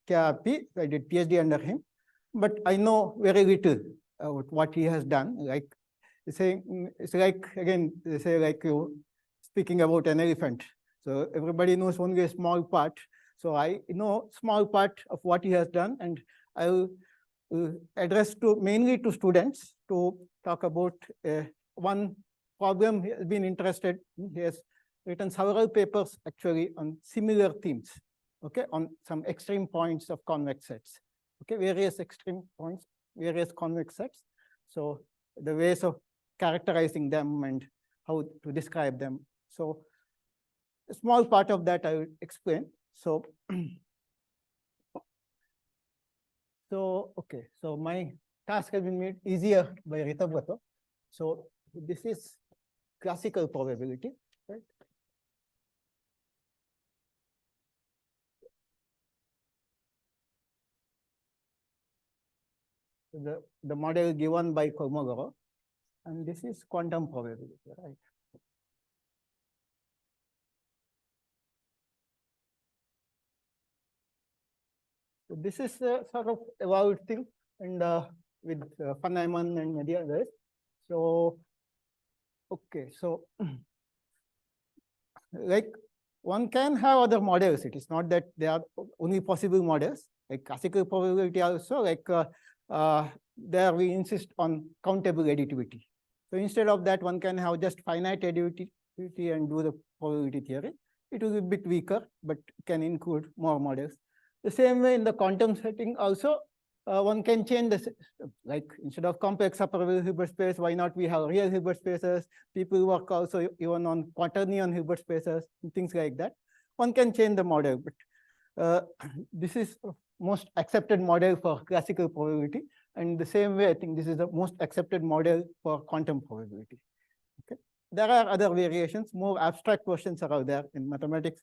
Kyapi. I did PhD under him, but I know very little about what he has done. Like saying, it's like again, they say like you speaking about an elephant. So everybody knows only a small part. So I know small part of what he has done, and I will address mainly to students to talk about one problem he has been interested in. He has written several papers actually on similar themes, okay, on some extreme points of convex sets, okay, various extreme points, various convex sets. So the ways of characterizing them and how to describe them. So a small part of that I will explain. So, okay, so my task has been made easier by Rita. So this is classical probability, right? The model given by Kolmogorov, and this is quantum probability, right? So this is a sort of evolved thing, and with Feynman and many others. So, okay, so like one can have other models. It is not that they are only possible models. Like classical probability also, like there we insist on countable additivity. So instead of that, one can have just finite additivity and do the probability theory. It will be a bit weaker, but can include more models. The same way in the quantum setting also, one can change the system. Like instead of complex separable Hilbert space, why not we have real Hilbert spaces? People work also even on quaternion Hilbert spaces, things like that. One can change the model, but this is most accepted model for classical probability. And the same way, I think this is the most accepted model for quantum probability. Okay. There are other variations, more abstract questions are out there in mathematics.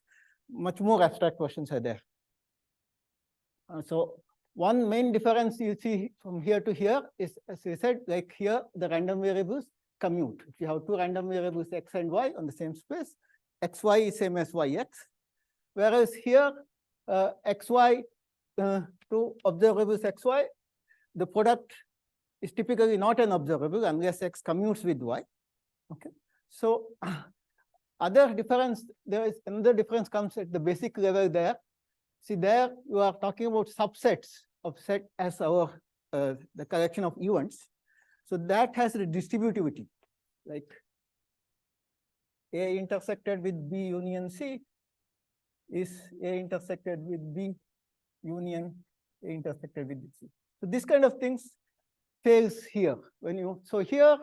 Much more abstract questions are there. So one main difference you see from here to here is, as I said, like here, the random variables commute. If you have two random variables, x and y on the same space, xy is same as yx. Whereas here, xy, two observables xy, the product is typically not an observable unless x commutes with y. Okay. So other difference, there is another difference comes at the basic level there. See, there you are talking about subsets of set as our the collection of events. So that has a distributivity, like A intersected with B union C is A intersected with B union A intersected with C. So this kind of things fails here. When you so here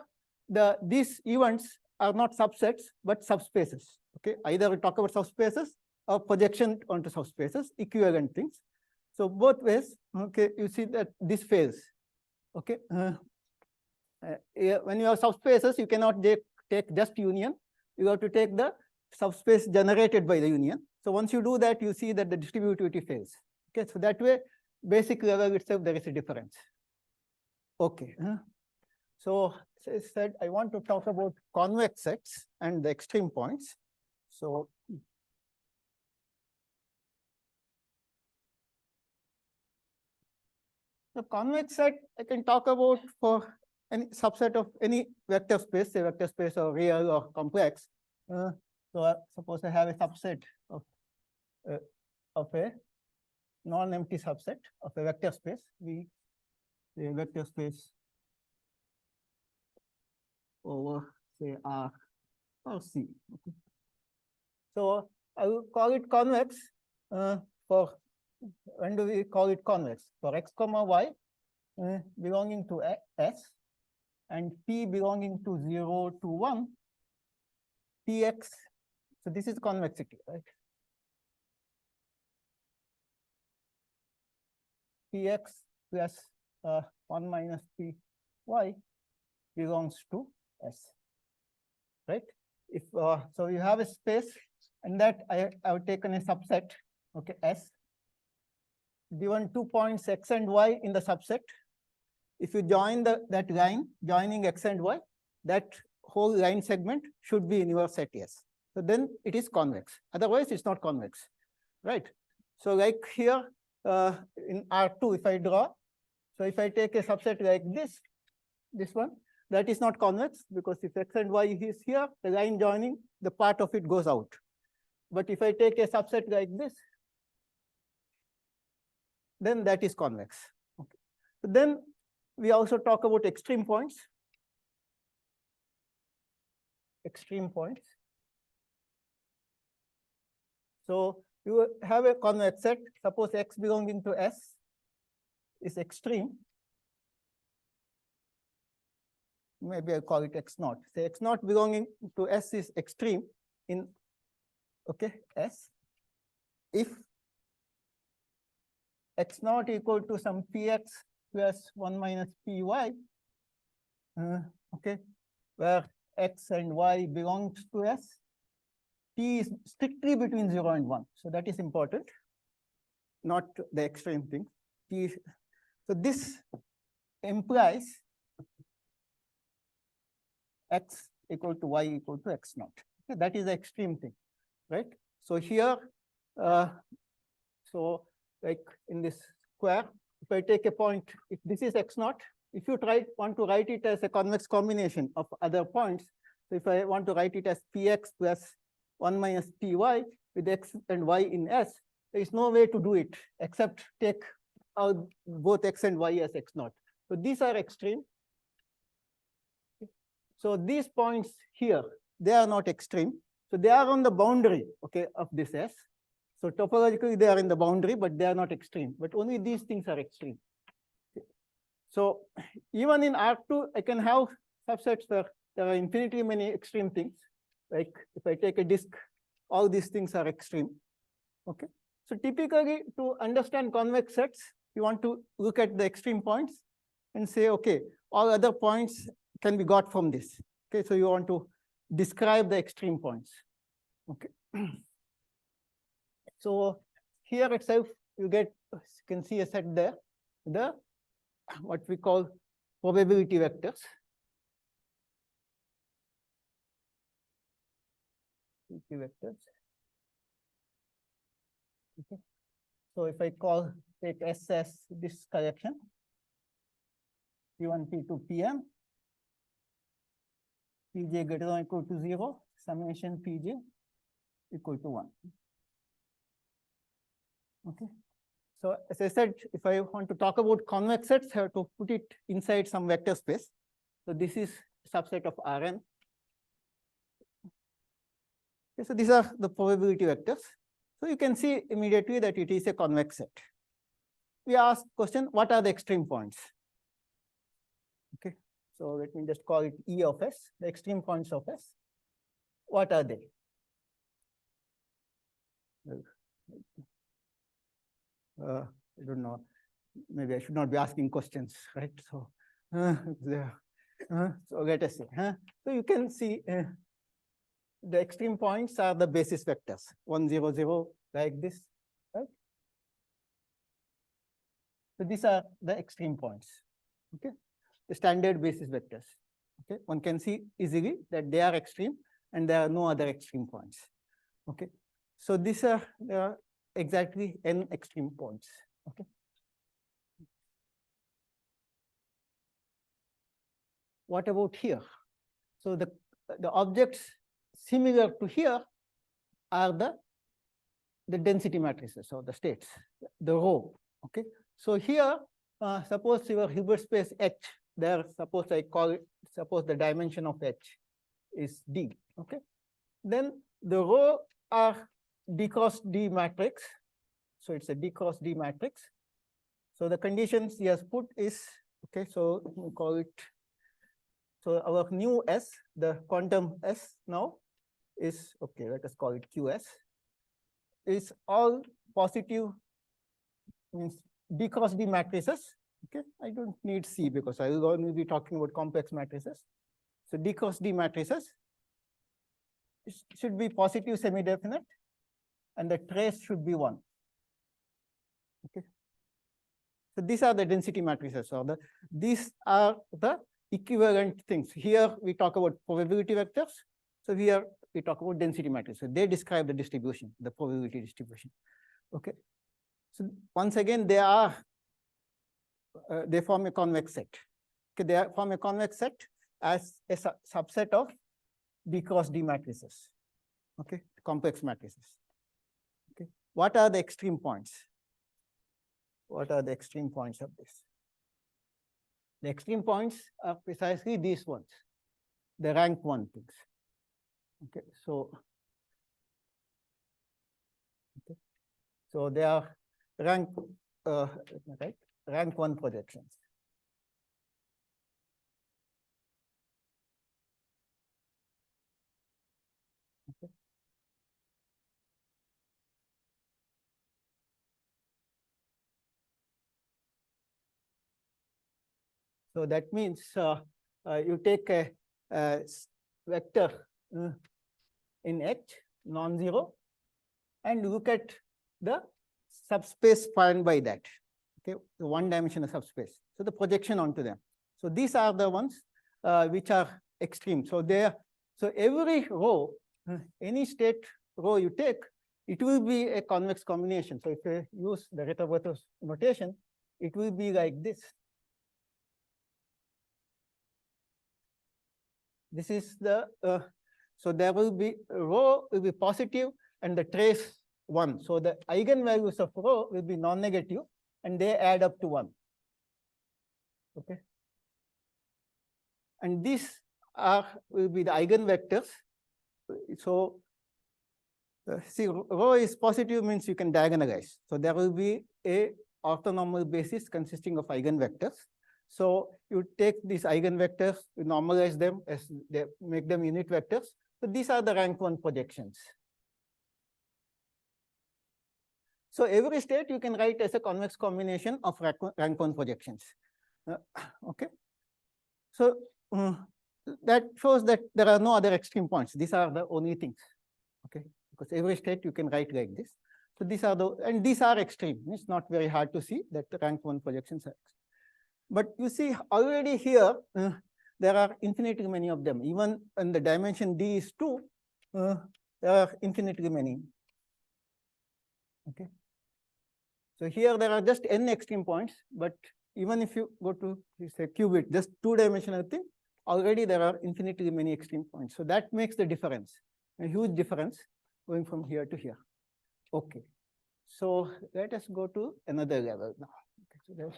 these events are not subsets but subspaces. Okay, either we talk about subspaces or projection onto subspaces, equivalent things. So both ways, okay, you see that this fails. Okay, when you have subspaces, you cannot take just union. You have to take the subspace generated by the union. So once you do that, you see that the distributivity fails. Okay, so that way, basic level itself, there is a difference. Okay, so as I said, I want to talk about convex sets and the extreme points. So the convex set I can talk about for any subset of any vector space, say vector space or real or complex. So suppose I have a subset of a non-empty subset of a vector space. We say vector space over say R or C. Okay. So I will call it convex for when do we call it convex? For x comma y belonging to S and P belonging to 0 to 1, Px, so this is convexity, right? Px plus 1 minus Py belongs to S, right? If so you have a space and that I have taken a subset, okay, S, given 2 points x and y in the subset. If you join that line, joining x and y, that whole line segment should be in your set S. So then it is convex. Otherwise, it's not convex, right? So like here, in R2, if I draw, so if I take a subset like this one, that is not convex, because if x and y is here, the line joining, the part of it goes out. But if I take a subset like this, then that is convex. Okay. So then we also talk about extreme points. Extreme points. So you have a convex set. Suppose x belonging to S is extreme. Maybe I'll call it x naught. Say x naught belonging to S is extreme in S. If x naught equal to some px plus 1 minus py, where x and y belongs to S, t is strictly between 0 and 1. So that is important, not the extreme thing. T is, so this implies x equal to y equal to x naught. Okay, that is the extreme thing, right? So here, so like in this square, if I take a point, if this is x naught, if you want to write it as a convex combination of other points, so if I want to write it as px plus 1 minus py with x and y in S, there is no way to do it except take out both x and y as x naught. So these are extreme. So these points here, they are not extreme. So they are on the boundary, of this S. So topologically, they are in the boundary, but they are not extreme. But only these things are extreme. So even in R2, I can have subsets where there are infinitely many extreme things. Like if I take a disk, all these things are extreme. Okay. So typically, to understand convex sets, you want to look at the extreme points and say, okay, all other points can be got from this. Okay, so you want to describe the extreme points. Okay. So here itself, you can see a set there, the what we call probability vectors. Vectors. Okay. So if I take S as this collection, P1, P2, Pm, Pj greater than or equal to 0, summation Pj equal to 1. Okay. So as I said, if I want to talk about convex sets, I have to put it inside some vector space. So this is a subset of Rn. Okay, so these are the probability vectors. So you can see immediately that it is a convex set. We ask question, what are the extreme points? Okay, so let me just call it E of S, the extreme points of S. What are they? I don't know. Maybe I should not be asking questions, right? So, so let us see. So you can see the extreme points are the basis vectors, 1, 0, 0, like this, right? So these are the extreme points, okay? The standard basis vectors, okay? One can see easily that they are extreme and there are no other extreme points, okay? So there are exactly n extreme points, okay? What about here? So the objects similar to here are the density matrices or the states, the row, okay? So here, suppose your Hilbert space H, there, suppose the dimension of H is D, okay? Then the row are D cross D matrix. So it's a D cross D matrix. So the conditions he has put is, okay, so we call it, so our new S, the quantum S now is, okay, let us call it QS, is all positive, means D cross D matrices. Okay, I don't need C because I will only be talking about complex matrices. So D cross D matrices should be positive semi-definite, and the trace should be 1. Okay. So these are the density matrices, or these are the equivalent things. Here we talk about probability vectors. So here we talk about density matrices. So they describe the distribution, the probability distribution. Okay. So once again, they form a convex set. Okay, they form a convex set as a subset of B cross D matrices. Okay, complex matrices. Okay, what are the extreme points? What are the extreme points of this? The extreme points are precisely these ones, the rank 1 things. Okay, so they are rank right, rank 1 projections. Okay. So that means you take a vector in H, non-zero, and look at the subspace spanned by that. Okay, the one-dimensional subspace. So the projection onto them. So these are the ones which are extreme. So every row, any state row you take, it will be a convex combination. So if you use the Ritterworth notation, it will be like this. This is the so there will be rho will be positive and the trace 1. So the eigenvalues of rho will be non-negative and they add up to 1. Okay. And these will be the eigenvectors. So see, rho is positive means you can diagonalize. So there will be a orthonormal basis consisting of eigenvectors. So you take these eigenvectors, you normalize them as they make them unit vectors. So these are the rank 1 projections. So every state you can write as a convex combination of rank 1 projections. Okay. So that shows that there are no other extreme points. These are the only things. Okay. Because every state you can write like this. So these are and these are extreme. It's not very hard to see that the rank 1 projections are extreme. But you see already here, there are infinitely many of them. Even when the dimension D is 2, there are infinitely many. Okay. So here there are just n extreme points, but even if you go to say qubit, just 2-dimensional thing, already there are infinitely many extreme points. So that makes the difference, a huge difference going from here to here. Okay. So let us go to another level now. Okay, so there's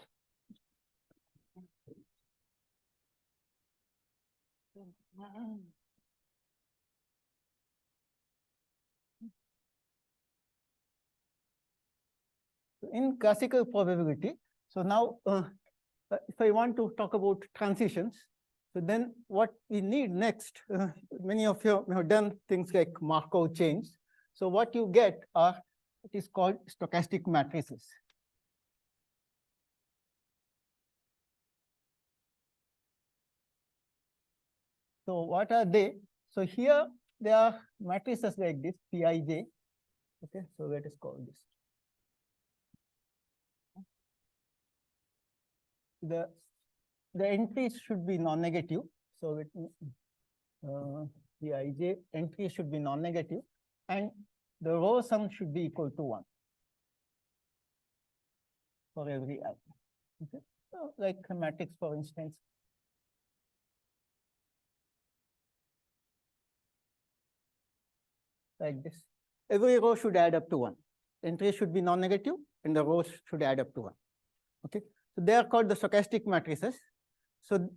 in classical probability, so now if I want to talk about transitions, so then what we need next, many of you have done things like Markov chains. So what you get are, it is called stochastic matrices. So what are they? So here they are matrices like this, Pij. Okay, so let us call this. The entries should be non-negative. So Pij entry should be non-negative, and the row sum should be equal to 1 for every I. Okay, so like a matrix, for instance. Like this. Every row should add up to 1. Entries should be non-negative, and the rows should add up to 1. Okay, so they are called the stochastic matrices. So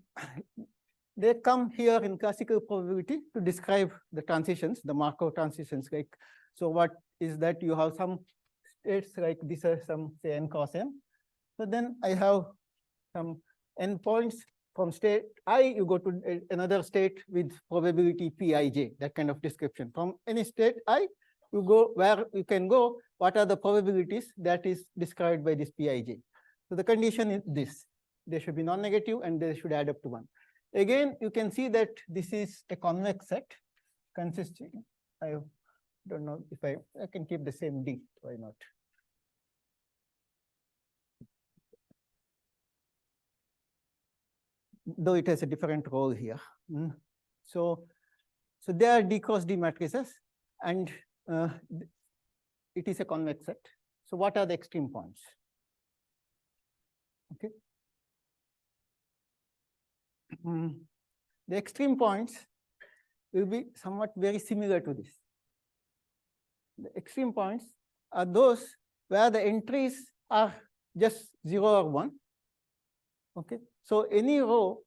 they come here in classical probability to describe the transitions, the Markov transitions. Like, so what is that? You have some states like this are some say n cross n. So then I have some n points from state I, you go to another state with probability Pij, that kind of description. From any state I, you go where you can go, what are the probabilities that is described by this Pij. So the condition is this, they should be non-negative and they should add up to 1. Again, you can see that this is a convex set consisting, I don't know if I can keep the same D, why not? Though it has a different role here. So they are D cross D matrices, and it is a convex set. So what are the extreme points? Okay. The extreme points will be somewhat very similar to this. The extreme points are those where the entries are just 0 or 1. Okay. So any row,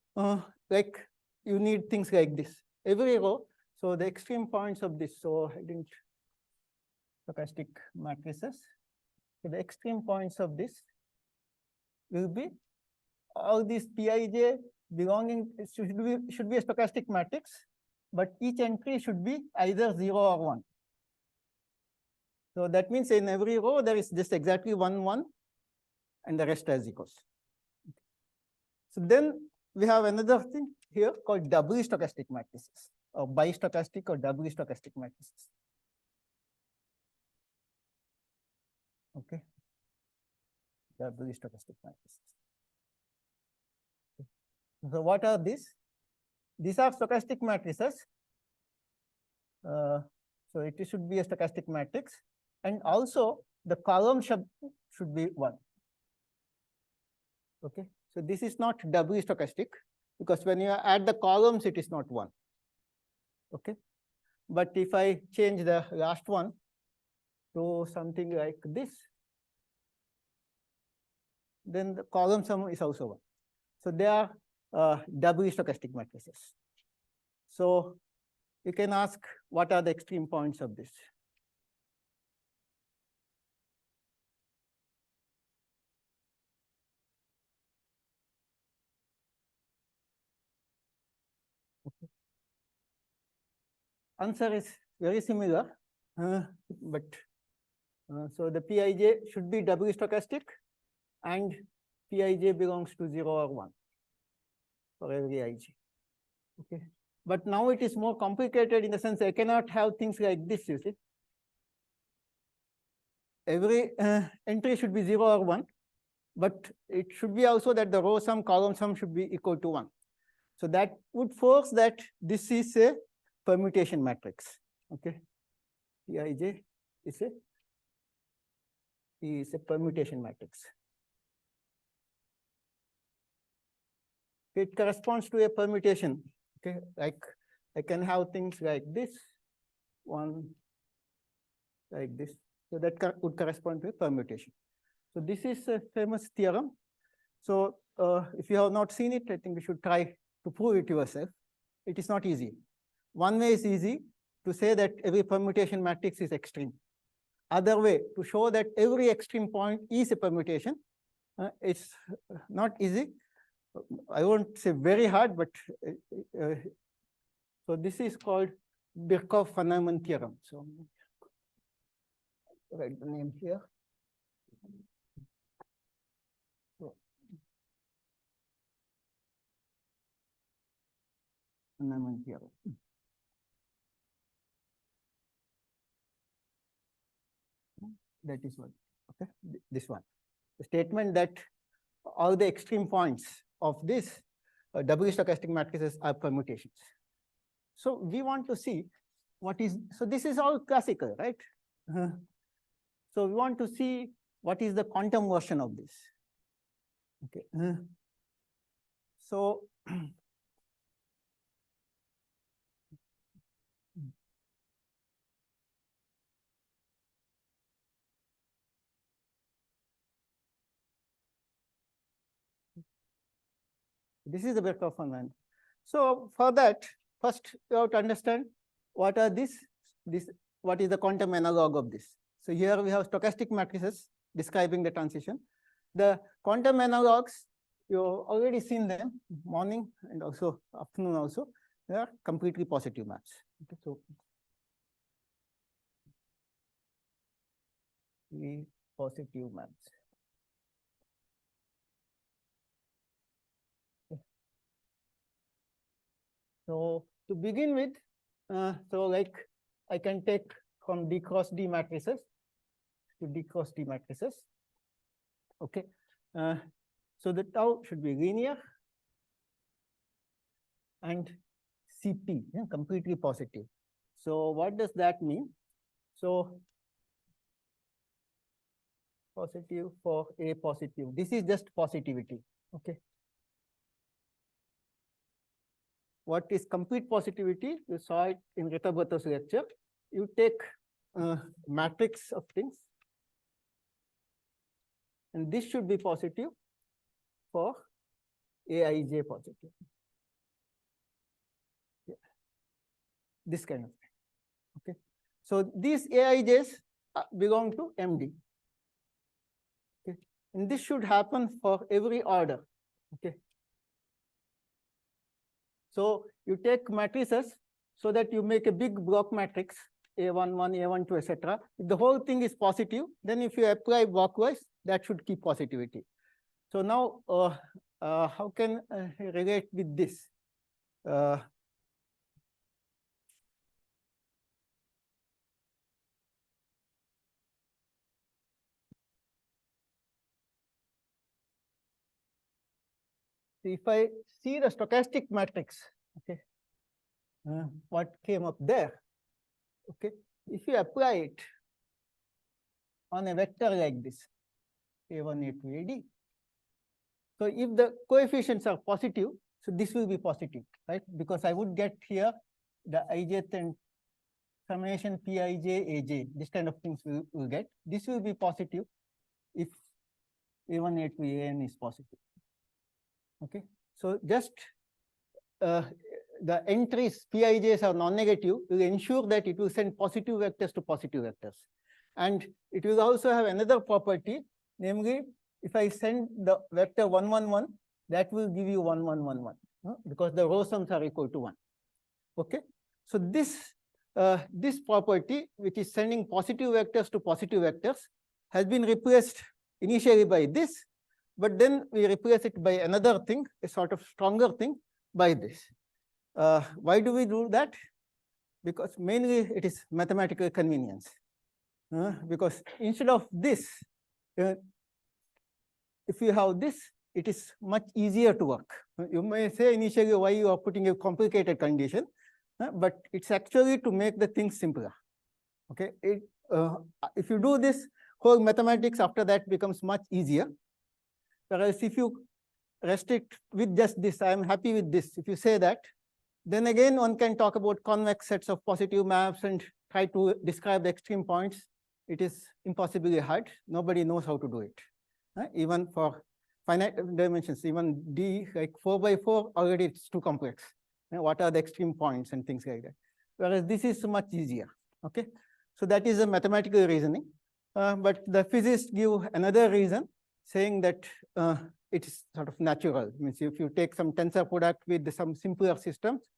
like you need things like this. Every row, so the extreme points of this, so I didn't stochastic matrices. So the extreme points of this will be all these Pij belonging should be a stochastic matrix, but each entry should be either 0 or 1. So that means in every row there is just exactly 1, 1, and the rest are zeros. So then we have another thing here called doubly stochastic matrices, or bistochastic or doubly stochastic matrices. Okay, doubly stochastic matrices. Okay. So what are these? These are stochastic matrices. So it should be a stochastic matrix, and also the column should be 1. Okay, so this is not doubly stochastic because when you add the columns, it is not 1. Okay, but if I change the last one to something like this, then the column sum is also 1. So they are doubly stochastic matrices. So you can ask, what are the extreme points of this? Okay. Answer is very similar, but so the Pij should be doubly stochastic, and Pij belongs to 0 or 1 for every ij. Okay, but now it is more complicated in the sense I cannot have things like this. You see, every entry should be 0 or 1, but it should be also that the row sum, column sum should be equal to 1. So that would force that this is a permutation matrix. Okay, Pij is a permutation matrix. It corresponds to a permutation. Okay, like I can have things like this, one like this. So that would correspond to a permutation. So this is a famous theorem. So if you have not seen it, I think you should try to prove it yourself. It is not easy. One way is easy, to say that every permutation matrix is extreme. Other way, to show that every extreme point is a permutation. It's not easy. I won't say very hard, but so this is called Birkhoff-Feynman theorem. So write the name here. So, Feynman theorem. That is one. Okay, this one. The statement that all the extreme points of this doubly stochastic matrices are permutations. So we want to see what is, so this is all classical, right? So we want to see what is the quantum version of this. Okay. So this is the Birkhoff-Feynman. So for that, first you have to understand what are this, what is the quantum analog of this. So here we have stochastic matrices describing the transition. The quantum analogs, you've already seen them, morning and also afternoon also. They are completely positive maps. Okay, so the positive maps. So to begin with, so like I can take from D cross D matrices to D cross D matrices. Okay. So the tau should be linear and CP, yeah, completely positive. So what does that mean? So positive for A positive. This is just positivity. Okay. What is complete positivity? You saw it in Ritabrata's lecture. You take matrix of things, and this should be positive for Aij positive. Yeah. This kind of thing. Okay. So these Aijs belong to MD. Okay. And this should happen for every order. Okay. So you take matrices so that you make a big block matrix, A11, A12, etc. If the whole thing is positive, then if you apply blockwise, that should keep positivity. So now, how can I relate with this? If I see the stochastic matrix, okay, what came up there, okay, if you apply it on a vector like this, A1, A2, AD, so if the coefficients are positive, so this will be positive, right? Because I would get here the ijth and summation Pij, Aj, this kind of things will get. This will be positive if A1, A2, An is positive. Okay, so just the entries Pijs are non-negative will ensure that it will send positive vectors to positive vectors. And it will also have another property, namely, if I send the vector 1, 1, 1, that will give you 1, 1, 1, 1, because the row sums are equal to 1. Okay, so this property, which is sending positive vectors to positive vectors, has been replaced initially by this, but then we replace it by another thing, a sort of stronger thing, by this. Why do we do that? Because mainly it is mathematical convenience. Because instead of this, if you have this, it is much easier to work. You may say initially why you are putting a complicated condition, but it's actually to make the things simpler. Okay, if you do this, whole mathematics after that becomes much easier. Whereas if you restrict with just this, I am happy with this. If you say that, then again one can talk about convex sets of positive maps and try to describe the extreme points. It is impossibly hard. Nobody knows how to do it. Even for finite dimensions, even D, like 4 by 4, already it's too complex. What are the extreme points and things like that? Whereas this is much easier. Okay, so that is a mathematical reasoning. But the physicists give another reason, saying that it is sort of natural. It means if you take some tensor product with some simpler systems,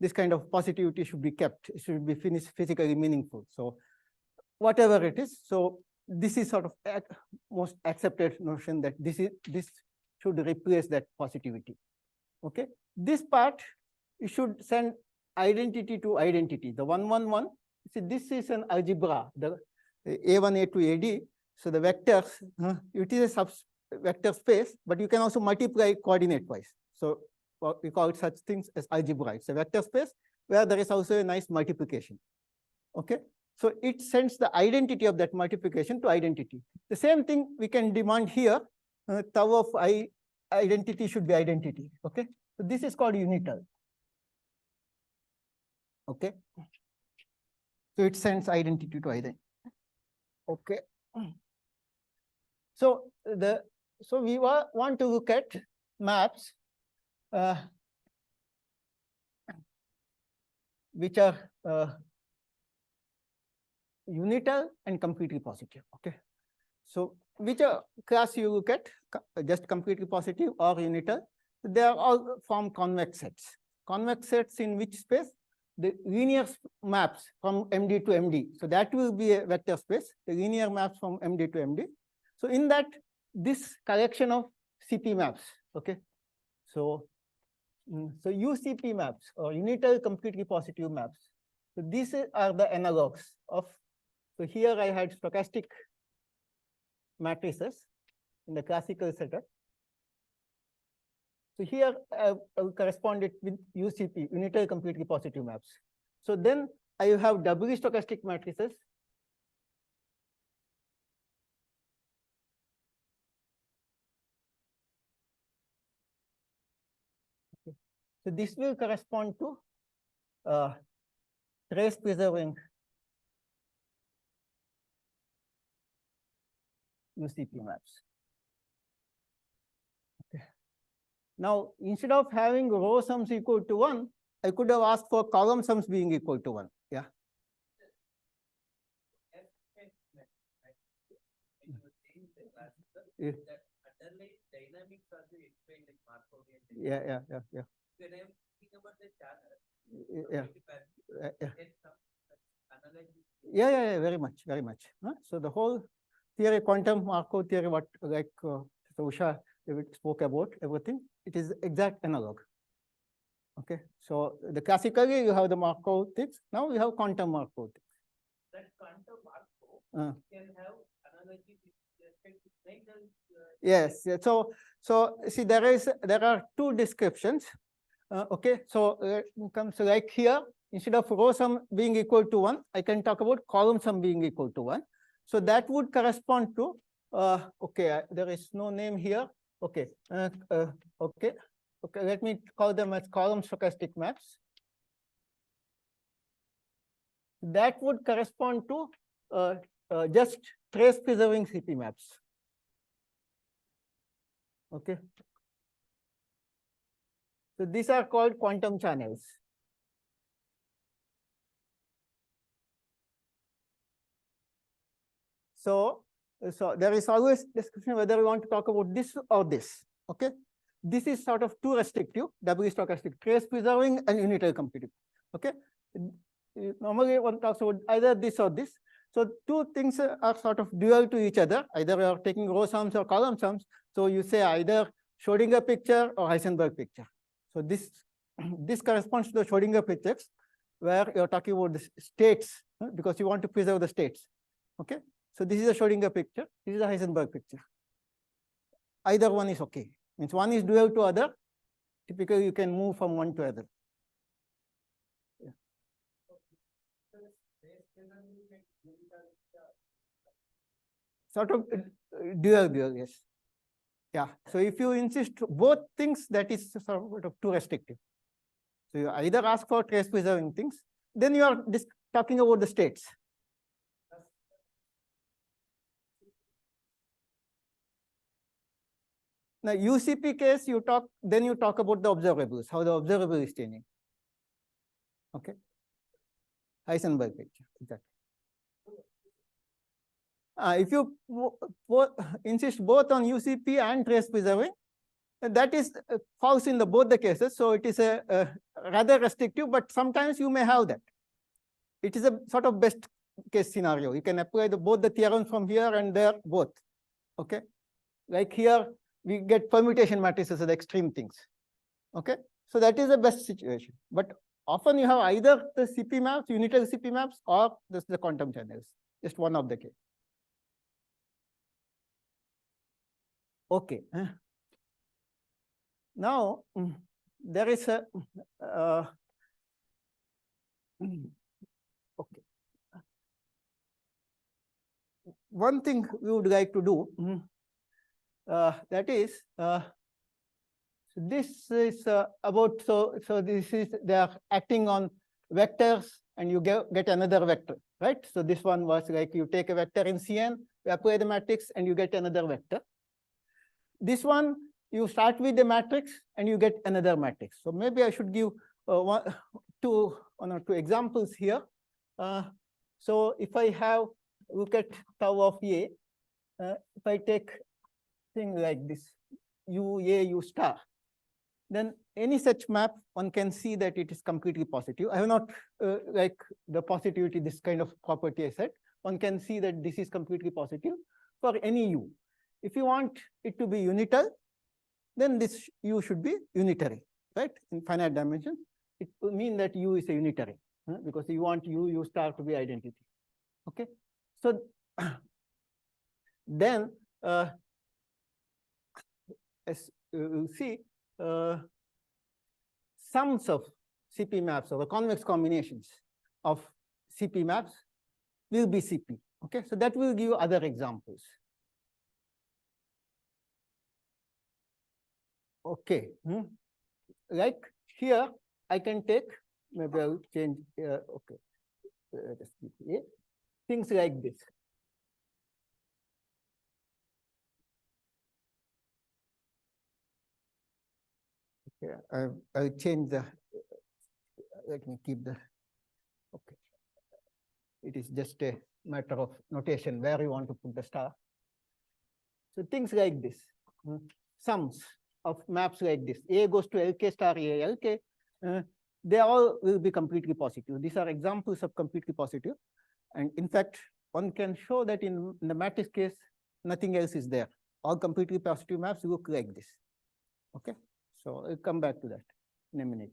this kind of positivity should be kept. It should be physically meaningful. So whatever it is, so this is sort of most accepted notion that this should replace that positivity. Okay, this part you should send identity to identity. The 1, 1, 1. See, this is an algebra. The A1, A2, AD. So the vectors, it is a vector space, but you can also multiply coordinate wise. So we call such things as algebra. It's a vector space where there is also a nice multiplication. Okay, so it sends the identity of that multiplication to identity. The same thing we can demand here. Tau of I identity should be identity. Okay, so this is called unital. Okay, so it sends identity to identity. Okay. So we want to look at maps which are unital and completely positive. Okay, so which class you look at, just completely positive or unital? They are all form convex sets. Convex sets in which space? The linear maps from MD to MD. So that will be a vector space. The linear maps from MD to MD. So in that, this collection of CP maps. Okay, so UCP maps or unital completely positive maps. So these are the analogs of. So here I had stochastic matrices in the classical setup. So here I corresponded with UCP, unital completely positive maps. So then I have doubly stochastic matrices So this will correspond to trace preserving UCP maps. Okay. Now, instead of having row sums equal to 1, I could have asked for column sums being equal to 1. Yeah. Yeah. Yeah. Yeah, very much. Huh? So the whole theory, quantum Markov theory, what like so Usha spoke about, everything, it is exact analog. Okay, so the classically you have the Markov things. Now we have quantum Markov things. That quantum Markov can have analogy with respect to yes. So see, there are two descriptions. Okay, so comes like here, instead of row sum being equal to 1, I can talk about column sum being equal to 1. So that would correspond to okay, there is no name here. Okay, okay. Okay, let me call them as column stochastic maps. That would correspond to just trace preserving CP maps. Okay. So these are called quantum channels. So there is always discussion whether we want to talk about this or this. Okay. This is sort of too restrictive, doubly stochastic, trace preserving and unitary computing. Okay. Normally one talks about either this or this. So two things are sort of dual to each other. Either you are taking row sums or column sums. So you say either Schrodinger picture or Heisenberg picture. So this corresponds to the Schrodinger pictures where you're talking about the states because you want to preserve the states. Okay. So this is a Schrodinger picture. This is a Heisenberg picture. Either one is okay. Means one is dual to other. Typically, you can move from one to other. Yeah. Sort of dual, yes. Yeah. So if you insist both things, that is sort of too restrictive. So you either ask for trace preserving things, then you are talking about the states. Now, UCP case, then you talk about the observables, how the observable is changing. Okay. Heisenberg picture, exactly. If you insist both on UCP and trace preserving, that is false in both the cases. So it is a rather restrictive, but sometimes you may have that. It is a sort of best case scenario. You can apply both the theorems from here and there both. Okay. Like here, we get permutation matrices as extreme things. Okay. So that is the best situation. But often you have either the CP maps, unitary CP maps, or the quantum channels. Just one of the case. Okay. Now, there is a okay. One thing we would like to do, that is, this is about, so this is, they are acting on vectors and you get another vector, right? So this one was like you take a vector in Cn, you apply the matrix and you get another vector. This one, you start with the matrix and you get another matrix. So maybe I should give two examples here. So if I have, look at tau of A, if I take thing like this, U, A, U star, then any such map, one can see that it is completely positive. I have not like the positivity, this kind of property I said. One can see that this is completely positive for any U. If you want it to be unital, then this U should be unitary, right? In finite dimensions, it will mean that U is a unitary because you want U star to be identity. Okay, so then as you will see, sums of CP maps or the convex combinations of CP maps will be CP. Okay, so that will give other examples. Okay. like here, I can take, maybe I'll change, okay, just keep A, things like this. Okay, I'll change the, let me keep the, okay. It is just a matter of notation where you want to put the star. So things like this, sums of maps like this, A goes to LK star A, LK, they all will be completely positive. These are examples of completely positive. And in fact, one can show that in the matrix case, nothing else is there. All completely positive maps look like this. Okay, so I'll come back to that in a minute.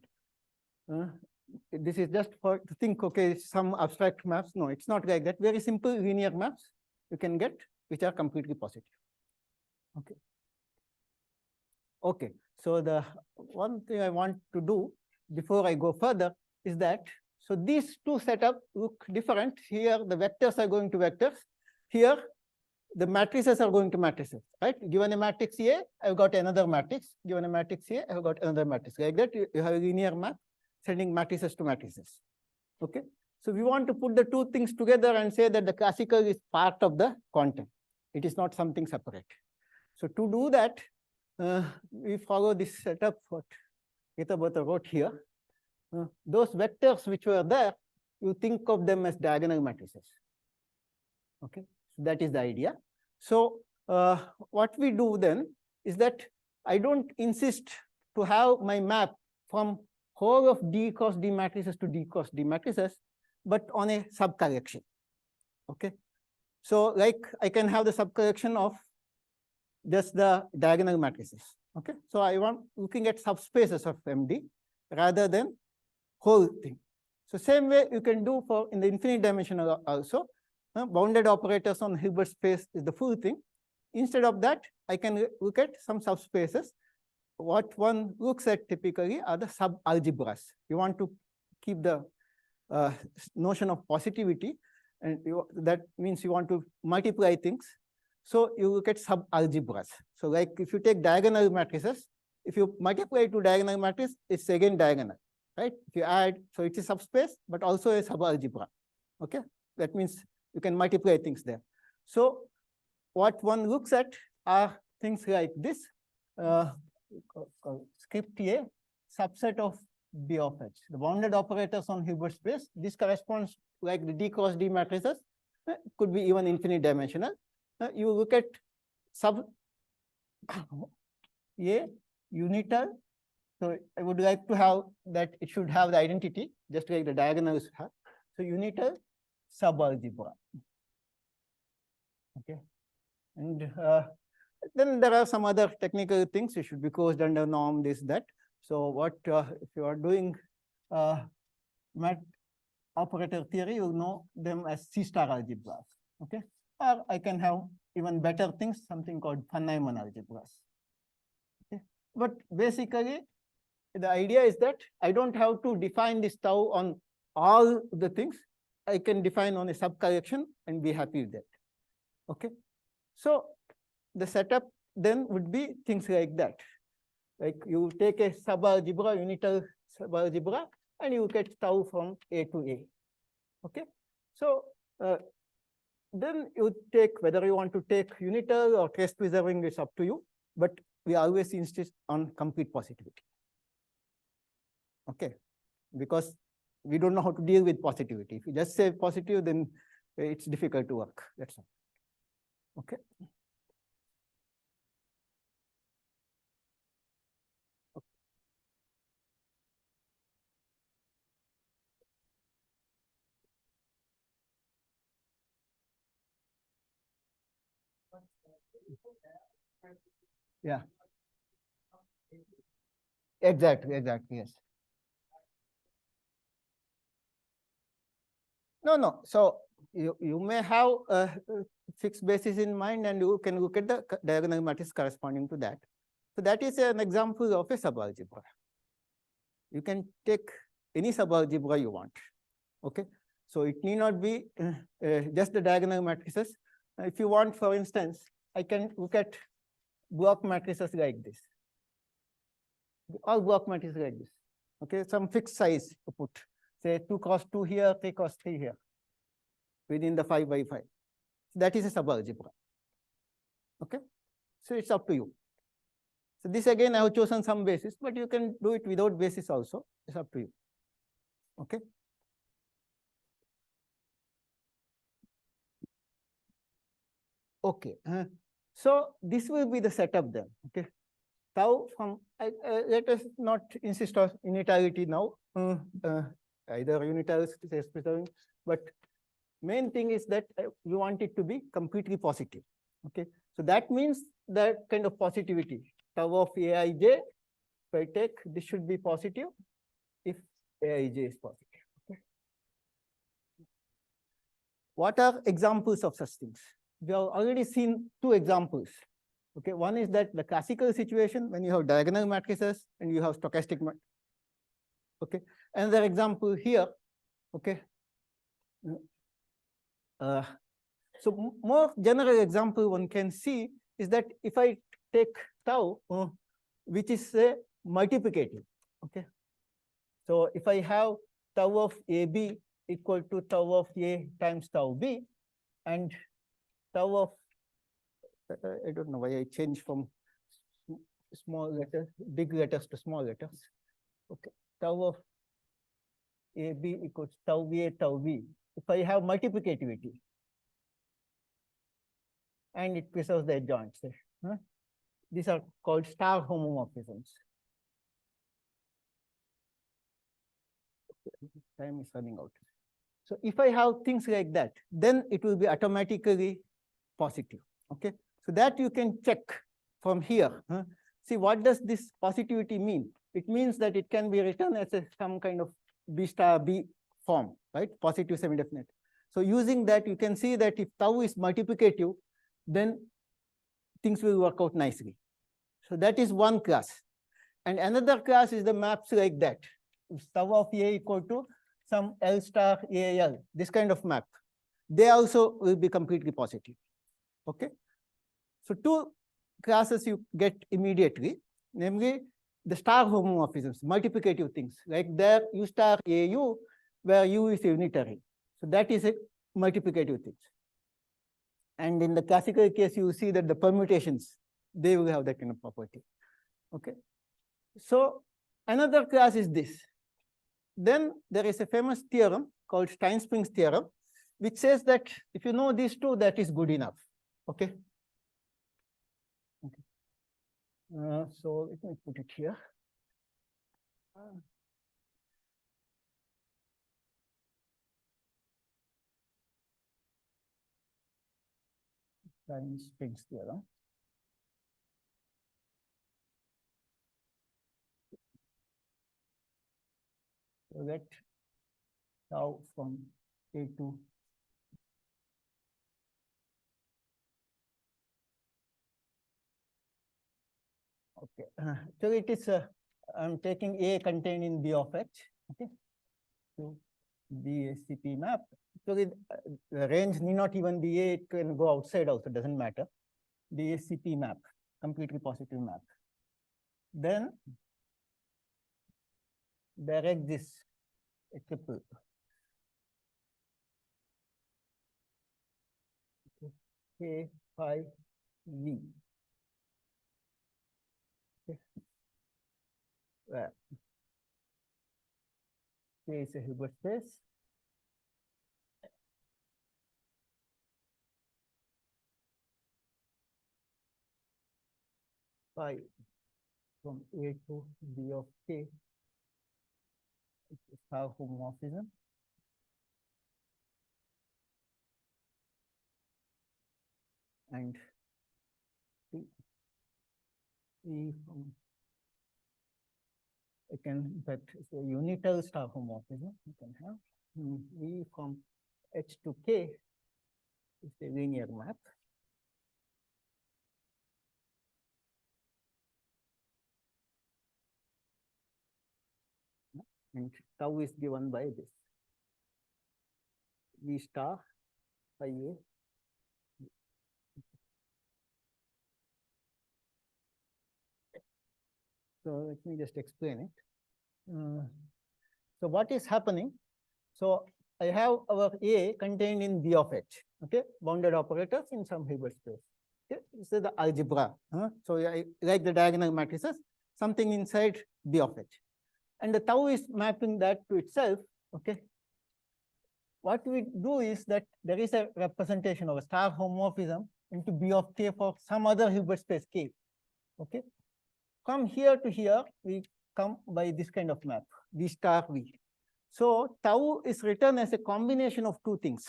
This is just for to think, okay, some abstract maps. No, it's not like that. Very simple linear maps you can get, which are completely positive. Okay. Okay, so the one thing I want to do before I go further is that, so these two setups look different. Here, the vectors are going to vectors. Here, the matrices are going to matrices, right? Given a matrix A, I've got another matrix. Given a matrix A, I've got another matrix. Like that, you have a linear map sending matrices to matrices. Okay, so we want to put the two things together and say that the classical is part of the quantum. It is not something separate. So to do that, we follow this setup what Getabata wrote here. Those vectors which were there, you think of them as diagonal matrices. Okay, so that is the idea. So what we do then is that I don't insist to have my map from whole of D cross D matrices to D cross D matrices, but on a subcollection. Okay, so like I can have the subcollection of just the diagonal matrices. Okay, so I want looking at subspaces of MD rather than whole thing. So same way you can do for in the infinite dimensional also. Bounded operators on Hilbert space is the full thing. Instead of that, I can look at some subspaces. What one looks at typically are the subalgebras. You want to keep the notion of positivity, and that means you want to multiply things. So you look at subalgebras. So like if you take diagonal matrices, if you multiply two diagonal matrices, it's again diagonal, right? If you add, so it's a subspace, but also a subalgebra. Okay, that means you can multiply things there. So what one looks at are things like this. Script A, subset of B of H. The bounded operators on Hilbert space, this corresponds like the D cross D matrices, could be even infinite dimensional. You look at sub A unital. So I would like to have that it should have the identity, just like the diagonals have. So unital subalgebra. Okay, and then there are some other technical things. It should be closed under norm, this, that. So what if you are doing mat operator theory, you know them as C-star algebras. Okay, or I can have even better things, something called von Neumann algebras. Okay, but basically the idea is that I don't have to define this tau on all the things. I can define on a subcollection and be happy with that. Okay, so the setup then would be things like that. Like you take a subalgebra, unital subalgebra, and you get tau from A to A. Okay, so then you take whether you want to take unital or trace preserving is up to you, but we always insist on complete positivity. Okay, because we don't know how to deal with positivity. If you just say positive, then it's difficult to work. That's all. Okay. Yeah. Exactly, yes. No. So you may have a fixed basis in mind, and you can look at the diagonal matrix corresponding to that. So that is an example of a subalgebra. You can take any subalgebra you want. Okay, so it need not be just the diagonal matrices. If you want, for instance, I can look at block matrices like this. All block matrix like this. Okay, some fixed size to put, say 2 cross 2 here, 3 cross 3 here, within the 5 by 5. That is a subalgebra. Okay, so it's up to you. So this again I have chosen some basis, but you can do it without basis also. It's up to you. Okay. Okay. So this will be the setup then. Okay. Tau from let us not insist on unitarity now. Either unitarity, but main thing is that we want it to be completely positive. Okay. So that means that kind of positivity. Tau of Aij, if I take this should be positive if Aij is positive. Okay. What are examples of such things? We have already seen two examples. Okay, one is that the classical situation when you have diagonal matrices and you have stochastic. Okay, another example here. Okay. So more general example one can see is that if I take tau, which is a multiplicative. Okay. So if I have tau of AB equal to tau of A times tau B, and tau of I don't know why I changed from small letters, big letters to small letters. Okay, tau of AB equals tau A, tau B. If I have multiplicativity and it preserves the adjoints, these are called star homomorphisms. Time is running out. So if I have things like that, then it will be automatically positive. Okay, so that you can check from here. See, what does this positivity mean? It means that it can be written as some kind of B star B form, right? Positive semi-definite. So using that, you can see that if tau is multiplicative, then things will work out nicely. So that is one class. And another class is the maps like that. If tau of A equal to some L star AL, this kind of map, they also will be completely positive. Okay. So two classes you get immediately, namely the star homomorphisms, multiplicative things, like there U star AU, where U is unitary. So that is a multiplicative things. And in the classical case, you see that the permutations, they will have that kind of property. Okay. So another class is this. Then there is a famous theorem called Stein-Springs theorem, which says that if you know these two, that is good enough. Okay. Okay. So let me put it here. Stein-Springs theorem. So let tau from A to okay. So it is I'm taking A contained in B of H. Okay. So the CP map. So the range need not even be A, it can go outside also, doesn't matter. The CP map, completely positive map. Then direct this triple. K phi V. Okay. Where K is a Hilbert space. Phi from A to B of K is star homomorphism. And E from it can, in fact, it's a unital star homomorphism you can have. E from H to K is a linear map. And tau is given by this V star phi A. So let me just explain it. So what is happening? So I have our A contained in B of H, okay, bounded operators in some Hilbert space. Okay, this is the algebra. So I like the diagonal matrices, something inside B of H, and the tau is mapping that to itself. Okay, what we do is that there is a representation of a star homomorphism into B of K for some other Hilbert space K. Okay, from here to here we come by this kind of map, V star V. So tau is written as a combination of two things.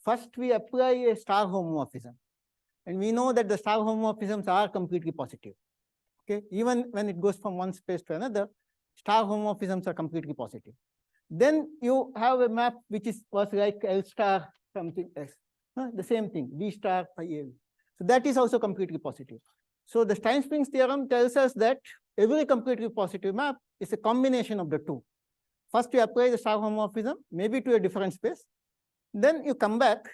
First, we apply a star homomorphism, and we know that the star homomorphisms are completely positive. Okay, even when it goes from one space to another, star homomorphisms are completely positive. Then you have a map which was like L star something else, the same thing, V star phi A. So that is also completely positive. So the Stein-Springs theorem tells us that every completely positive map is a combination of the two. First, you apply the star homomorphism, maybe to a different space. Then you come back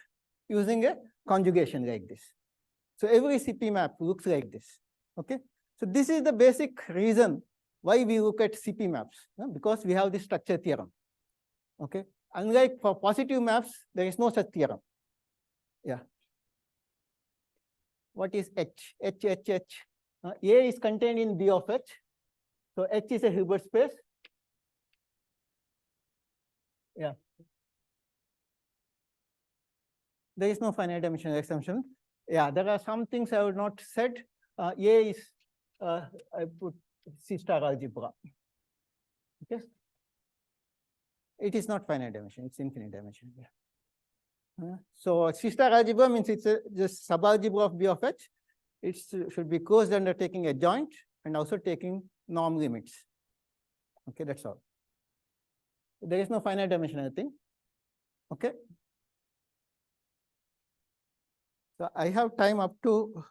using a conjugation like this. So every CP map looks like this. Okay. So this is the basic reason why we look at CP maps, because we have this structure theorem. Okay. Unlike for positive maps, there is no such theorem. Yeah. What is H? H. A is contained in B of H. So H is a Hilbert space. Yeah. There is no finite dimensional extension. Yeah, there are some things I would not said. A is, I put C star algebra. Okay. It is not finite dimension, it's infinite dimension. Yeah. So C star algebra means it's just subalgebra of B of H. It should be closed under taking a joint and also taking norm limits. Okay, that's all. There is no finite dimensional thing. Okay. So I have time up to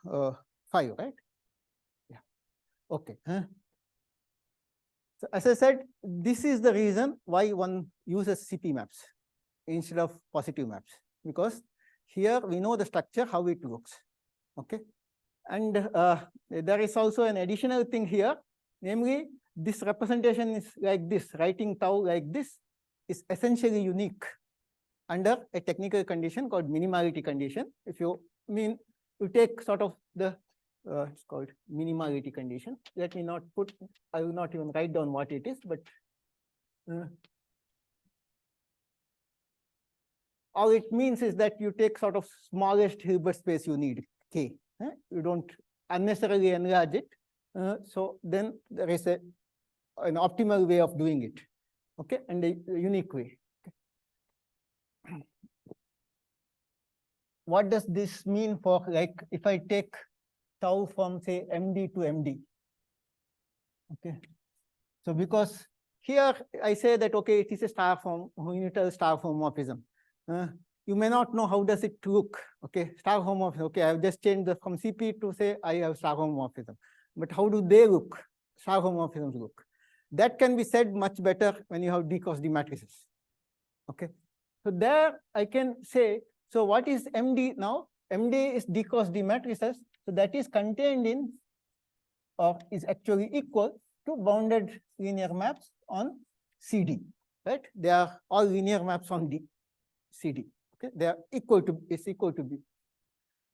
5, right? Yeah. Okay. So as I said, this is the reason why one uses CP maps instead of positive maps, because here we know the structure, how it looks. Okay. And there is also an additional thing here, namely this representation is like this, writing tau like this is essentially unique under a technical condition called minimality condition. If you you take sort of the, it's called minimality condition. Let me not put, I will not even write down what it is, but all it means is that you take sort of smallest Hilbert space you need, K. You don't unnecessarily enlarge it. So then there is an optimal way of doing it, okay, and a unique way. Okay. What does this mean for, like, if I take tau from, say, MD to MD? Okay. So because here I say that, okay, it is a star form, unital star homomorphism. You may not know how does it look. Okay, star homomorphism. Okay, I have just changed from CP to say I have star homomorphism. But how do they look? Star homomorphisms look. That can be said much better when you have D cross D matrices. Okay, so there I can say, so what is MD now? MD is D cross D matrices. So that is contained in, or is actually equal to bounded linear maps on CD, right? They are all linear maps on D, CD. Okay, they are equal to, is equal to B.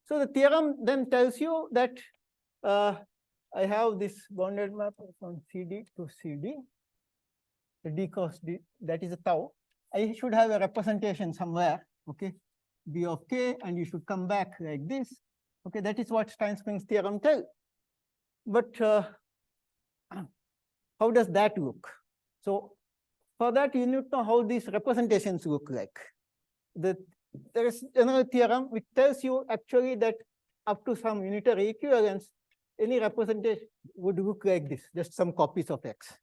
So the theorem then tells you that I have this bounded map from CD to CD, the D cross D, that is a tau. I should have a representation somewhere, okay, B of K, and you should come back like this. Okay, that is what Stein-Springs theorem tells. But how does that look? So for that, you need to know how these representations look like. There is another theorem which tells you actually that up to some unitary equivalence, any representation would look like this, just some copies of X.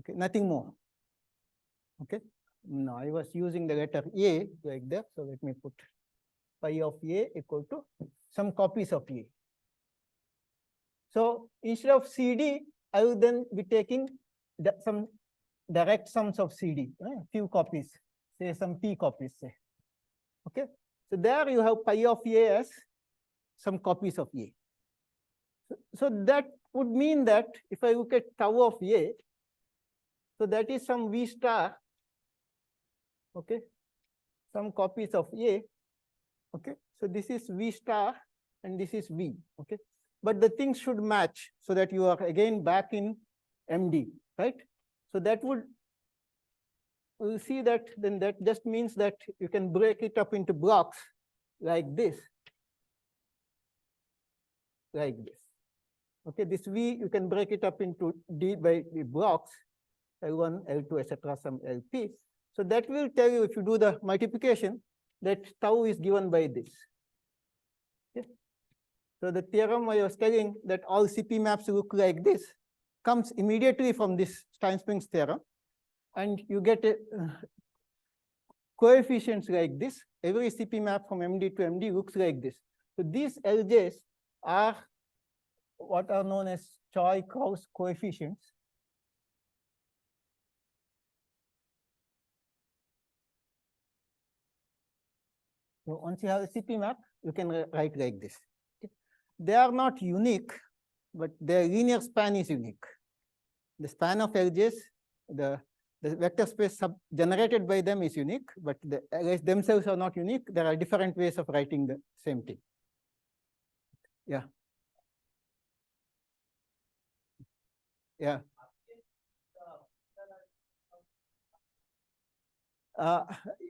Okay, nothing more. Okay. Now I was using the letter A like that, so let me put phi of A equal to some copies of A. So instead of CD, I will then be taking some direct sums of CD, few copies, say some P copies, say. Okay, so there you have pi of A as some copies of A. So that would mean that if I look at tau of A, so that is some V star, okay, some copies of A, okay. So this is V star and this is V, okay. But the things should match so that you are again back in MD, right? So that would, we'll see that then that just means that you can break it up into blocks like this. Like this. Okay, this V, you can break it up into D by D blocks, L1, L2, etc., some LP. So that will tell you, if you do the multiplication, that tau is given by this. Okay. So the theorem I was telling that all CP maps look like this comes immediately from this Steinspring's theorem. And you get a, coefficients like this. Every CP map from MD to MD looks like this. So these LJs are what are known as Choi-Krauss coefficients. So once you have a CP map, you can write like this. Okay. They are not unique, but their linear span is unique. The span of LJs, the vector space generated by them is unique, but the arrays themselves are not unique. There are different ways of writing the same thing. Yeah. Yeah.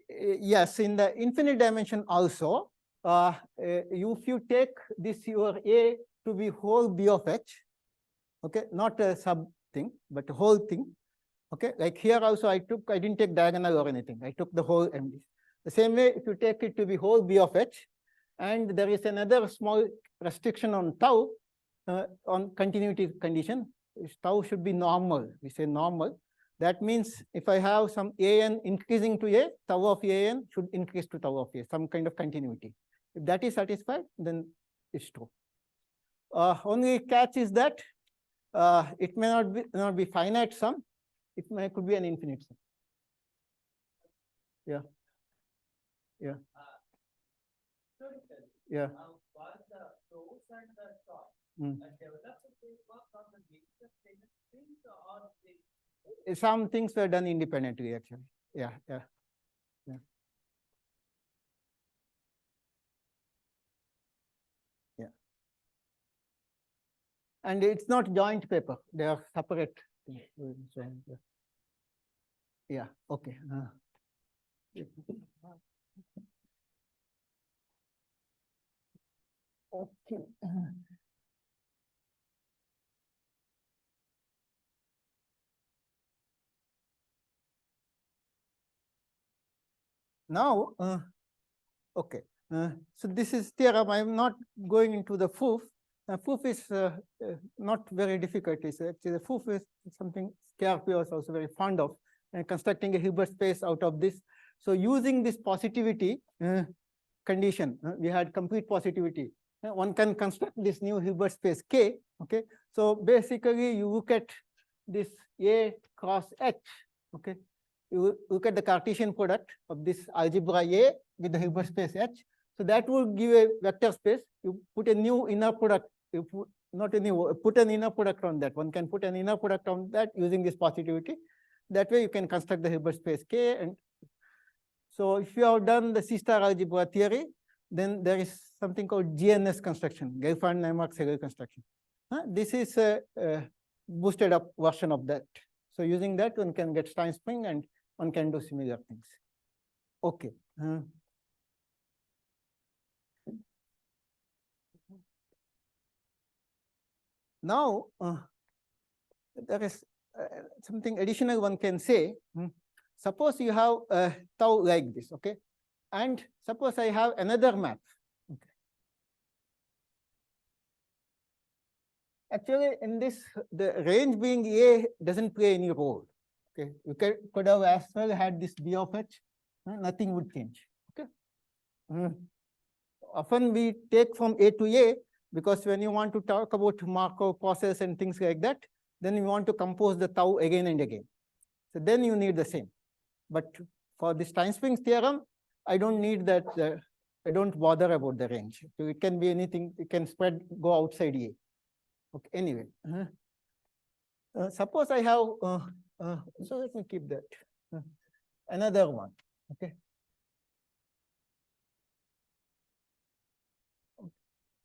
Yes, in the infinite dimension also, if you take this your A to be whole B of H, okay, not a sub thing, but whole thing, okay, like here also I didn't take diagonal or anything, I took the whole MD. The same way, if you take it to be whole B of H, and there is another small restriction on tau, on continuity condition, tau should be normal, we say normal. That means if I have some AN increasing to A, tau of AN should increase to tau of A, some kind of continuity. If that is satisfied, then it's true. Only catch is that it may not be finite sum, could be an infinite sum. Yeah. Yeah. Yeah. Some things were done independently, actually. Yeah, yeah, yeah. Yeah. And it's not joint paper; they are separate. Yeah. Okay. Okay. Now, okay. So this is theorem. I am not going into the proof. Proof is not very difficult. It's actually the proof is something Scarpio is also very fond of, and constructing a Hilbert space out of this. So using this positivity condition, we had complete positivity. One can construct this new Hilbert space K. Okay. So basically, you look at this A cross H. Okay. You look at the Cartesian product of this algebra A with the Hilbert space H. So that will give a vector space. You put a new inner product. You put not a new, put an inner product on that. One can put an inner product on that using this positivity. That way you can construct the Hilbert space K. And so if you have done the C-star algebra theory, then there is something called GNS construction, Gelfand-Naimark-Segel construction. This is a boosted up version of that. So using that, one can get Steinspring and one can do similar things. Okay. Now, there is something additional one can say. Suppose you have a tau like this, okay? And suppose I have another map. Okay. Actually, in this, the range being A doesn't play any role. Okay, you could have as well had this B of H, nothing would change. Okay. Often we take from A to A because when you want to talk about Markov process and things like that, then you want to compose the tau again and again. So then you need the same. But for the Steinspring's theorem, I don't need that. I don't bother about the range. So it can be anything. It can spread, go outside A. Okay, anyway. Suppose I have, so let me keep that. Another one, okay.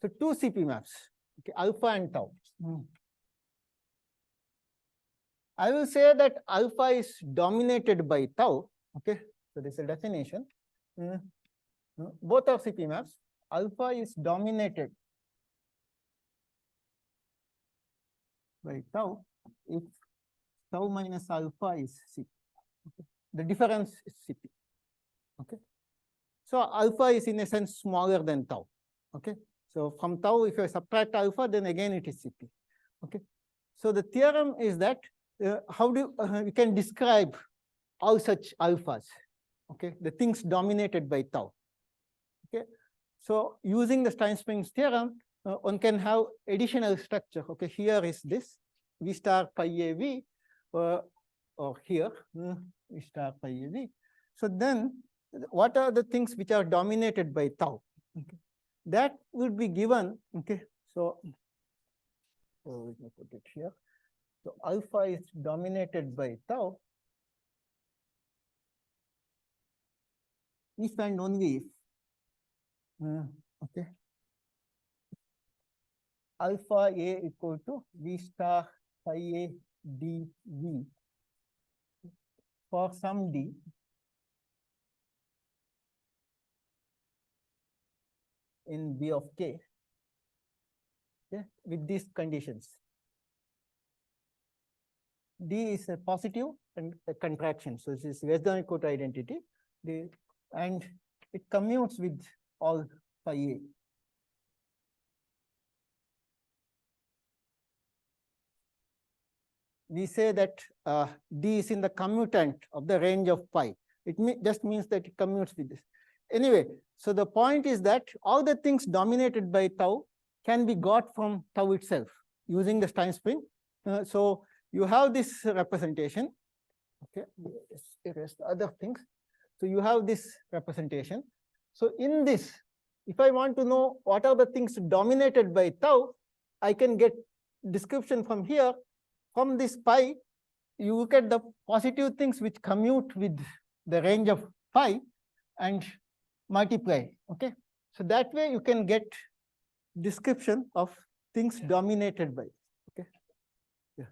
So two CP maps, okay, alpha and tau. I will say that alpha is dominated by tau, okay. So this is a definition. Both are CP maps. Alpha is dominated by tau if tau minus alpha is CP. Okay. The difference is CP. Okay. So alpha is in a sense smaller than tau. Okay. So from tau, if you subtract alpha, then again it is CP. Okay. So the theorem is that how do you can describe all such alphas? Okay, the things dominated by tau. Okay. So using the Stein-Spreng's theorem, one can have additional structure. Okay, here is this V star pi a V, or here V star pi a V. So then, what are the things which are dominated by tau? Okay. That would be given. Okay, so let me put it here. So alpha is dominated by tau if and only if okay, alpha a equal to V star pi a d V for some d in V of k, okay, with these conditions. D is a positive and a contraction, so this is less than or equal to identity, and it commutes with all phi a. We say that D is in the commutant of the range of pi. It just means that it commutes with this. Anyway, so the point is that all the things dominated by tau can be got from tau itself using the Stein-Spring. So you have this representation. Okay, let's erase the other things. So you have this representation. So in this, if I want to know what are the things dominated by tau, I can get description from here. From this pi, you look at the positive things which commute with the range of pi and multiply. Okay, so that way you can get description of things dominated by. Okay, yeah.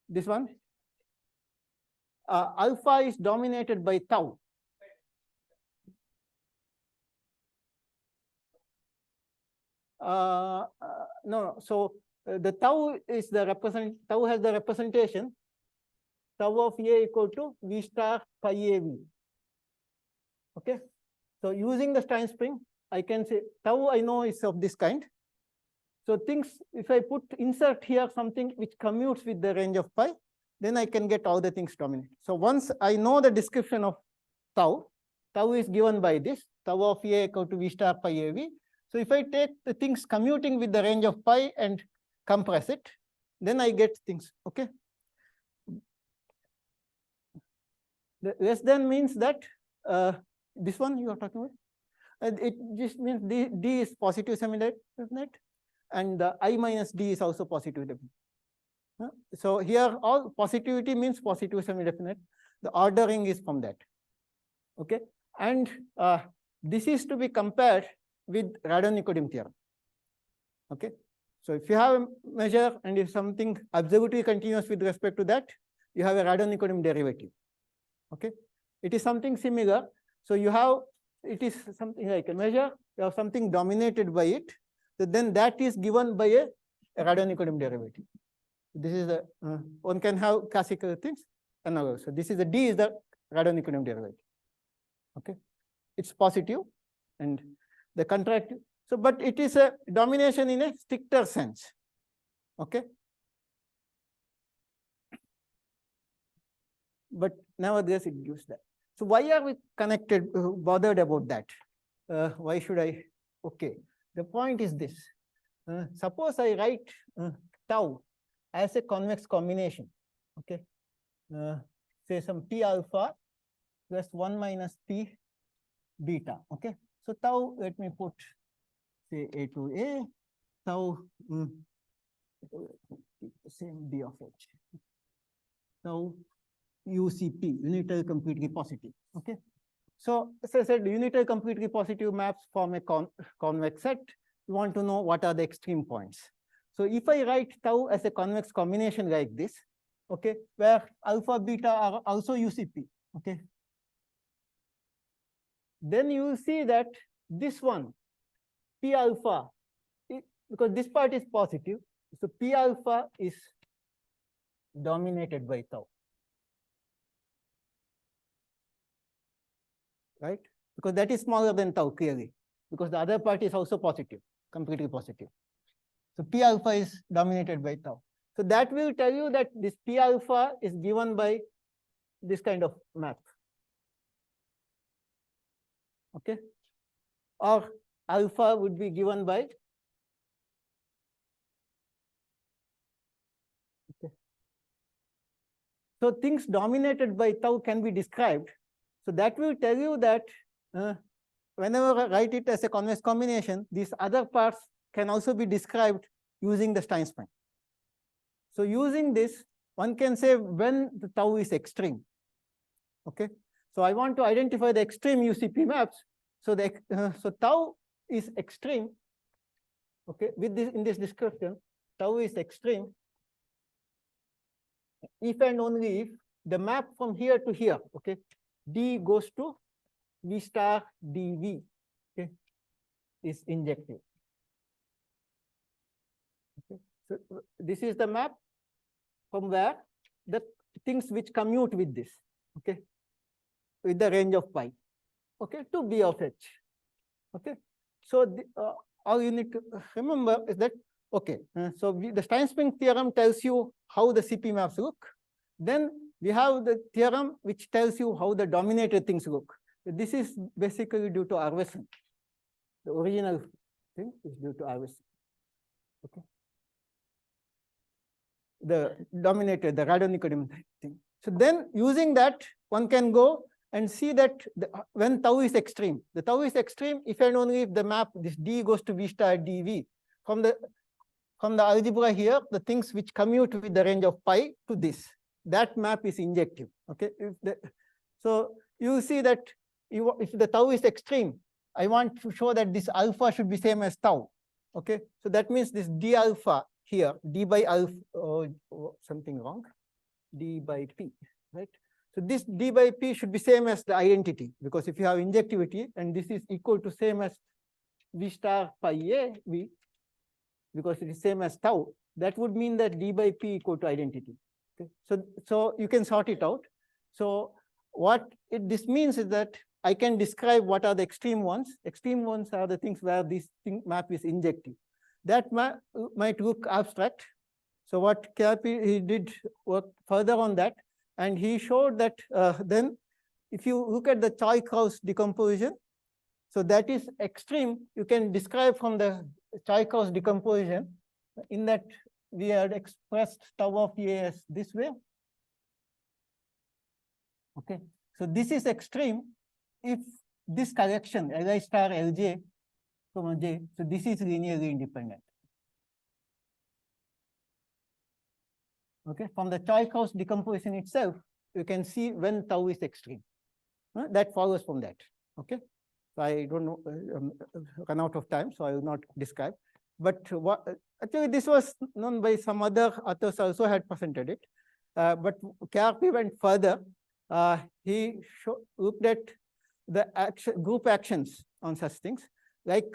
This one, alpha is dominated by tau. No. So the tau is the tau has the representation tau of a equal to V star pi a V. Okay. So using the Stein-Spring, I can say tau I know is of this kind. So things, if I insert here something which commutes with the range of pi, then I can get all the things dominant. So once I know the description of tau, tau is given by this, tau of a equal to V star pi a V. So if I take the things commuting with the range of pi and compress it, then I get things. Okay. The less than means that this one you are talking about. It just means D is positive semi-definite, and I minus D is also positive definite. So here all positivity means positive semi-definite. The ordering is from that. Okay, and this is to be compared with Radon-Nikodym theorem. Okay, so if you have a measure and if something absolutely continuous with respect to that, you have a Radon-Nikodym derivative. Okay, it is something similar. So you have, it is something like a measure, you have something dominated by it, so then that is given by a Radon-Nikodym derivative. This is the, one can have classical things, another. So this is the D is the Radon-Nikodym derivative. Okay, it's positive and the contractive. So, but it is a domination in a stricter sense. Okay. But nevertheless, it gives that. So why are we bothered about that? Why should I? Okay. The point is this. Suppose I write tau as a convex combination. Okay. Say some T alpha plus 1 minus T beta. Okay. So tau, let me put say A to A, tau same d of h. Tau UCP, unitary complete positive. Okay. So as I said, unitary complete positive maps form a convex set. You want to know what are the extreme points. So if I write tau as a convex combination like this, okay, where alpha, beta are also UCP, okay, then you will see that this one, P alpha, because this part is positive, so P alpha is dominated by tau. Right? Because that is smaller than tau clearly, because the other part is also positive, completely positive. So P alpha is dominated by tau. So that will tell you that this P alpha is given by this kind of map. Okay. Or alpha would be given by. Okay. So things dominated by tau can be described. So that will tell you that whenever I write it as a convex combination, these other parts can also be described using the Stein spring. So using this, one can say when the tau is extreme. Okay. So I want to identify the extreme UCP maps. So the so tau is extreme. Okay. With this in this description, tau is extreme if and only if the map from here to here, okay, d goes to v star dv, okay, is injective. Okay. So this is the map from where the things which commute with this, okay, with the range of pi, okay, to b of h. Okay. So all you need to remember is that, okay, so the Stein spring theorem tells you how the CP maps look. Then we have the theorem which tells you how the dominated things look. This is basically due to Arvesen. The original thing is due to Arvesen. Okay. The dominated, the Radon-Nicodemus thing. So then using that, one can go and see that when tau is extreme, the tau is extreme if and only if the map, this d goes to v star dv. From the algebra here, the things which commute with the range of pi to this, that map is injective. Okay. So you see that if the tau is extreme, I want to show that this alpha should be same as tau. Okay. So that means this d alpha here, d by alpha, something wrong, d by p, right? So this d by p should be same as the identity, because if you have injectivity and this is equal to same as v star pi a v, because it is same as tau, that would mean that d by p equal to identity. Okay. So you can sort it out. So what this means is that I can describe what are the extreme ones. Extreme ones are the things where this map is injective. That map might look abstract. So what KRP, he did work further on that, and he showed that then if you look at the Choi-Krauss decomposition, so that is extreme. You can describe from the Choi-Krauss decomposition in that we had expressed tau of A as this way. Okay, so this is extreme if this collection Li star Lj from J, so this is linearly independent. Okay, from the Choi-Krauss decomposition itself, you can see when tau is extreme. That follows from that. Okay, so I don't know, run out of time, so I will not describe. But actually, this was known by some other authors also had presented it. But KRP went further. He looked at the group actions on such things, like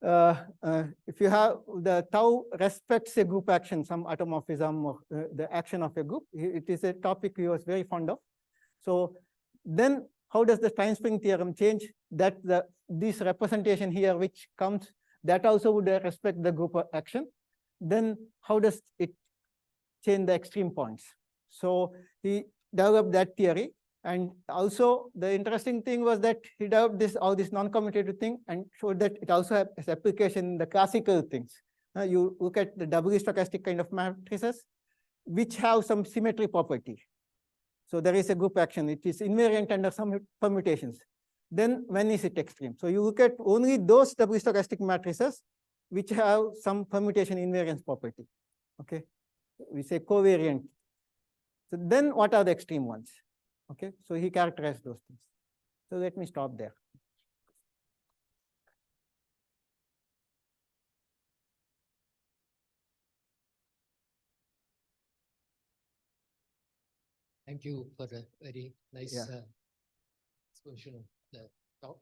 if you have the tau respects a group action, some automorphism or the action of a group, it is a topic he was very fond of. So then how does the Stein spring theorem change that this representation here which comes, that also would respect the group action? Then how does it change the extreme points? So he developed that theory. And also the interesting thing was that he developed all this non-commutative thing and showed that it also has application in the classical things. You look at the doubly stochastic kind of matrices, which have some symmetry property. So there is a group action, it is invariant under some permutations. Then when is it extreme? So you look at only those doubly stochastic matrices which have some permutation invariance property. Okay, we say covariant. So then what are the extreme ones? Okay, so he characterized those things. So let me stop there. Thank you for the very nice exposition of the talk.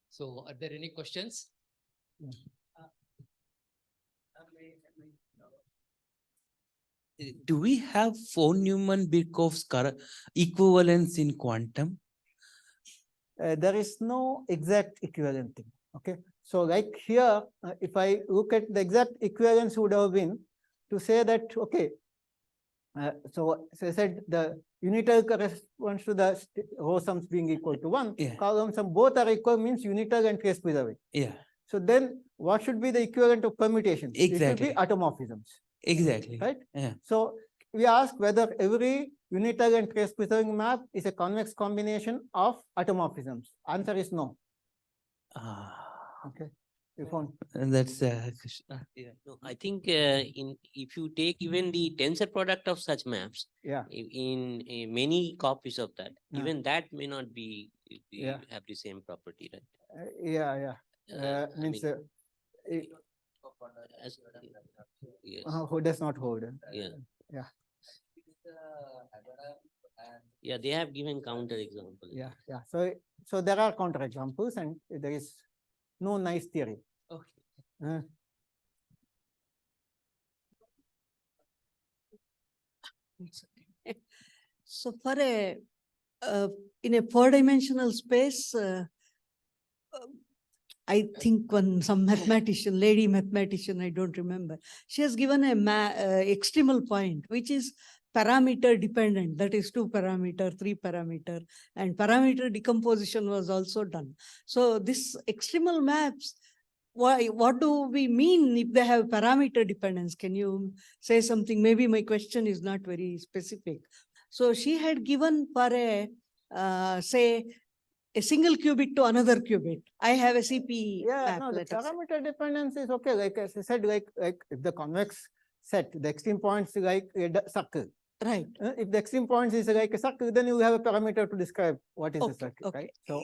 So, are there any questions? Do we have von Neumann-Birkhoff's equivalence in quantum? There is no exact equivalent thing. Okay, so like here, if I look at the exact equivalence would have been to say that, okay, so I said the unital corresponds to the row sums being equal to 1. Yeah. Column sum both are equal means unital and trace preserving. Yeah. So then what should be the equivalent of permutation? Exactly. It should be automorphisms. Exactly. Right? Yeah. So we ask whether every unital and trace preserving map is a convex combination of automorphisms. Answer is no. Okay. You found. And that's No, I think if you take even the tensor product of such maps, Yeah. in many copies of that, Yeah. even that may not be Yeah. have the same property, right? Means As, yes. who does not hold. Yeah. Yeah. Yeah, they have given counter example. Yeah. Yeah. So there are counter examples and there is no nice theory. Okay. So for a in a four-dimensional space, I think some mathematician, lady mathematician, I don't remember, she has given a extremal point, which is parameter dependent. That is 2 parameter, 3 parameter, and parameter decomposition was also done. So this extremal maps, what do we mean if they have parameter dependence? Can you say something? Maybe my question is not very specific. So she had given for a, say, a single qubit to another qubit. I have a CP map. No, the parameter dependence is okay. Like as I said, like if the convex set, the extreme points like a circle. Right. If the extreme points is like a circle, then you have a parameter to describe what is the circle, okay. right? So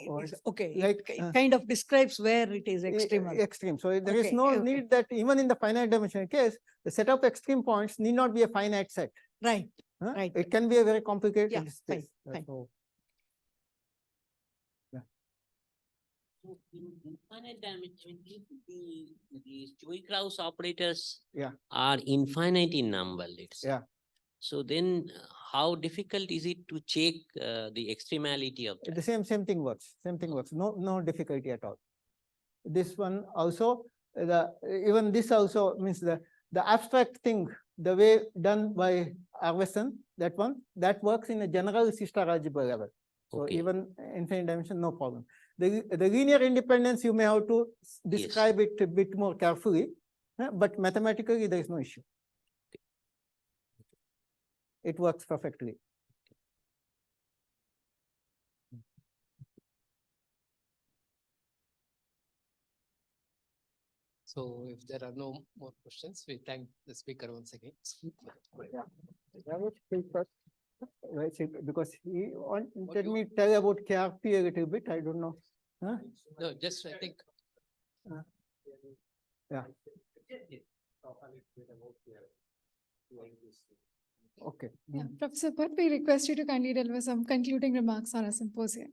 okay, like it kind of describes where it is extreme. Extreme. So there is no need that even in the finite dimensional case, the set of extreme points need not be a finite set. Right. Right. It can be a very complicated space. Fine. So, So in infinite dimension, if the Stewart-Krauss operators are infinite in number, let's say. Yeah. So then how difficult is it to check the extremality of that? the same thing works. Same thing works. No difficulty at all. This one also, even this also means the abstract thing, the way done by Arveson, that works in a general C-star algebra level. So even infinite dimension, no problem. The linear independence, you may have to describe it a bit more carefully, but mathematically there is no issue. It works perfectly. So if there are no more questions, we thank the speaker once again. Right, because he wanted me to tell about KRP a little bit. I don't know. Huh? No, just I think. Yeah. Okay. Yeah, Professor Bhatt, we request you to kindly deliver some concluding remarks on our symposium.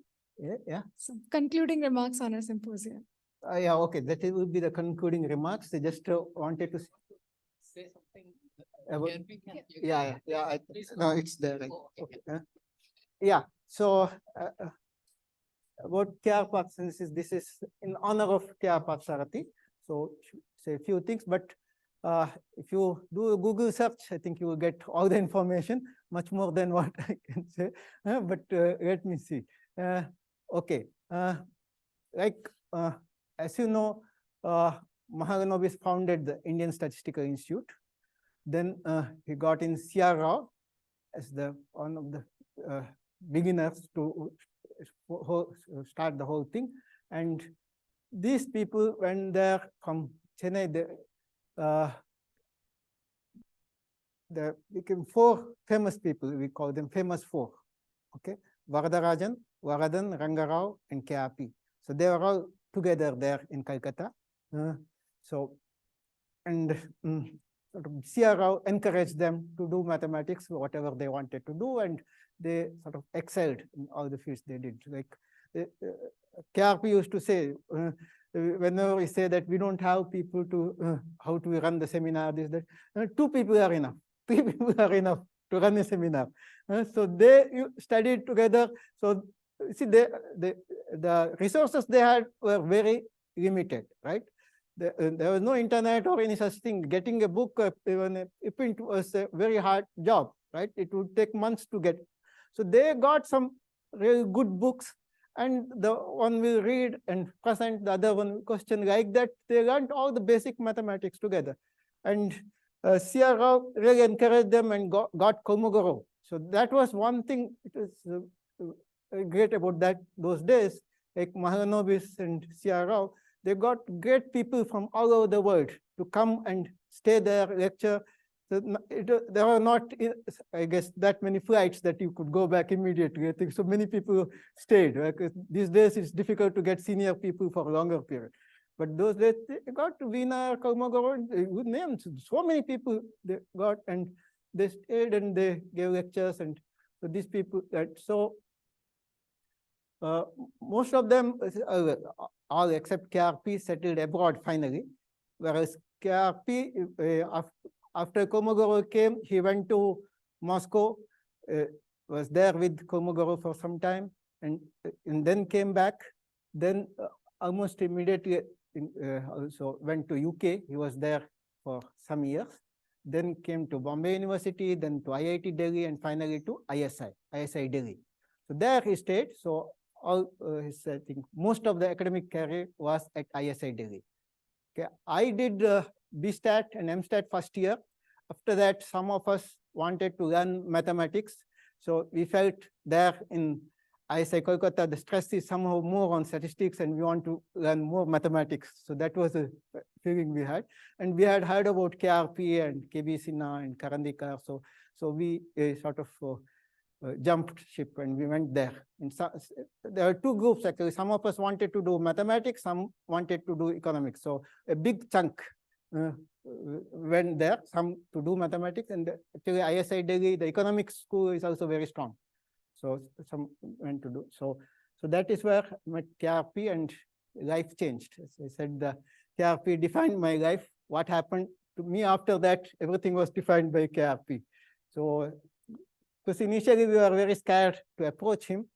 Yeah. Some concluding remarks on our symposium. Yeah, okay. That will be the concluding remarks. I just wanted to Say something. about, Yeah. no, it's there. Right? Okay. Yeah. So about K.R. Parthasarathy, this is in honor of K.R. Parthasarathy. So say a few things, but if you do a Google search, I think you will get all the information, much more than what I can say. But let me see. Okay. As you know, Mahalanobis founded the Indian Statistical Institute. Then he got in C.R. Rao as one of the beginners to start the whole thing. And these people went there from Chennai, there became 4 famous people. We call them famous 4. Okay, Varadarajan, Varadan, Rangarao, and KRP. So they were all together there in Calcutta. And sort of C.R. Rao encouraged them to do mathematics, whatever they wanted to do, and they sort of excelled in all the fields they did. Like KRP used to say, whenever we say that we don't have people to, how to run the seminar, this, that, 2 people are enough. 3 people are enough to run a seminar. So they studied together. So see, the resources they had were very limited, right? There was no internet or any such thing. Getting a book, even a print, was a very hard job, right? It would take months to get. So they got some really good books, and the one will read and present, the other one question, like that. They learned all the basic mathematics together. And C.R. Rao really encouraged them and got Komogoro. So that was one thing. It was great about those days, like Mahalanobis and C.R. Rao. They got great people from all over the world to come and stay there, lecture. So there were not, I guess, that many flights that you could go back immediately. I think so many people stayed. Right? These days it's difficult to get senior people for a longer period. But those days they got Veena, Kalmagoro, good names. So many people they got, and they stayed and they gave lectures. And so these people, most of them, all except KRP, settled abroad finally, whereas KRP, after Komogoro came, he went to Moscow, was there with Komogoro for some time, and then came back. Then almost immediately also went to UK. He was there for some years. Then came to Bombay University, then to IIT Delhi, and finally to ISI Delhi. So there he stayed. So all his, I think, most of the academic career was at ISI Delhi. Okay, I did BStat and MStat first year. After that, some of us wanted to learn mathematics. So we felt there in ISI Kolkata, the stress is somehow more on statistics, and we want to learn more mathematics. So that was a feeling we had. And we had heard about KRP and KB Sinha and Karandikar. So we sort of jumped ship and we went there. And so, there are 2 groups actually. Some of us wanted to do mathematics, some wanted to do economics. So a big chunk went there, some to do mathematics, and actually ISI Delhi, the economics school is also very strong. So some went to do. So that is where my KRP and life changed. As I said, the KRP defined my life. What happened to me after that, everything was defined by KRP. So because initially we were very scared to approach him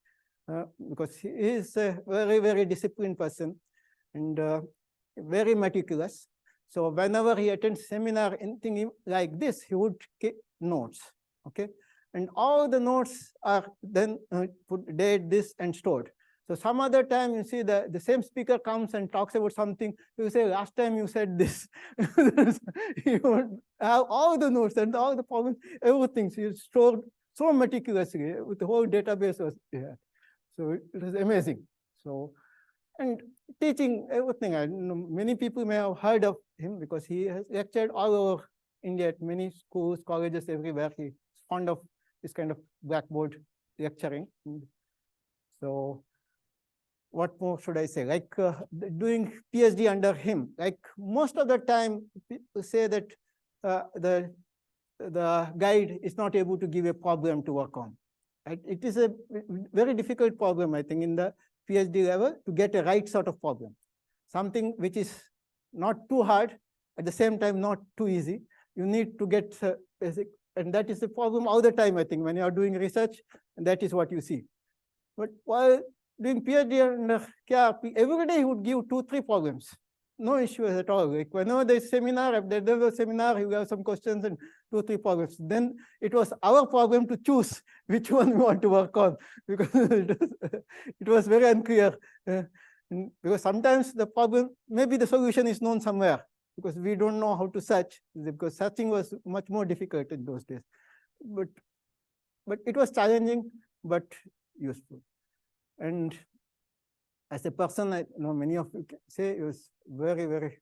because he is a very, very disciplined person and very meticulous. So whenever he attends seminar, anything like this, he would keep notes, okay? And all the notes are then put date this and stored. So some other time you see the same speaker comes and talks about something, you say, last time you said this. You would have all the notes and all the problems, everything. So you stored so meticulously with the whole database was there. So it was amazing. So, and teaching everything, I know many people may have heard of him because he has lectured all over India at many schools, colleges, everywhere. He's fond of this kind of blackboard lecturing. So what more should I say? Like doing PhD under him, like most of the time people say that the guide is not able to give a problem to work on. Right? It is a very difficult problem, I think, in the PhD level to get a right sort of problem. Something which is not too hard, at the same time not too easy. You need to get basic, and that is the problem all the time, I think, when you are doing research, and that is what you see. But while doing PhD under KRP, every day he would give 2-3 problems. No issues at all. Like whenever there's seminar, if there's a seminar, he will have some questions and 2-3 problems. Then it was our problem to choose which one we want to work on, because it was very unclear. Because sometimes the problem, maybe the solution is known somewhere, because we don't know how to search, because searching was much more difficult in those days. But it was challenging, but useful. And as a person, I know many of you can say he was very, very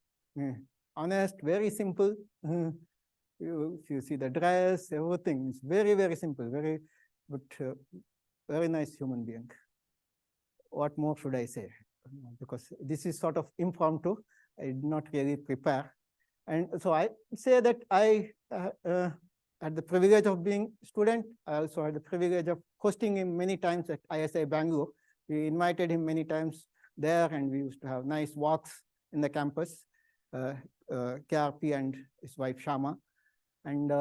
honest, very simple. If you see the dress, everything is very, very simple, but very nice human being. What more should I say? Because this is sort of impromptu. I did not really prepare. And so I say that I had the privilege of being student. I also had the privilege of hosting him many times at IISER Bangalore. We invited him many times there, and we used to have nice walks in the campus, KRP and his wife Shama, and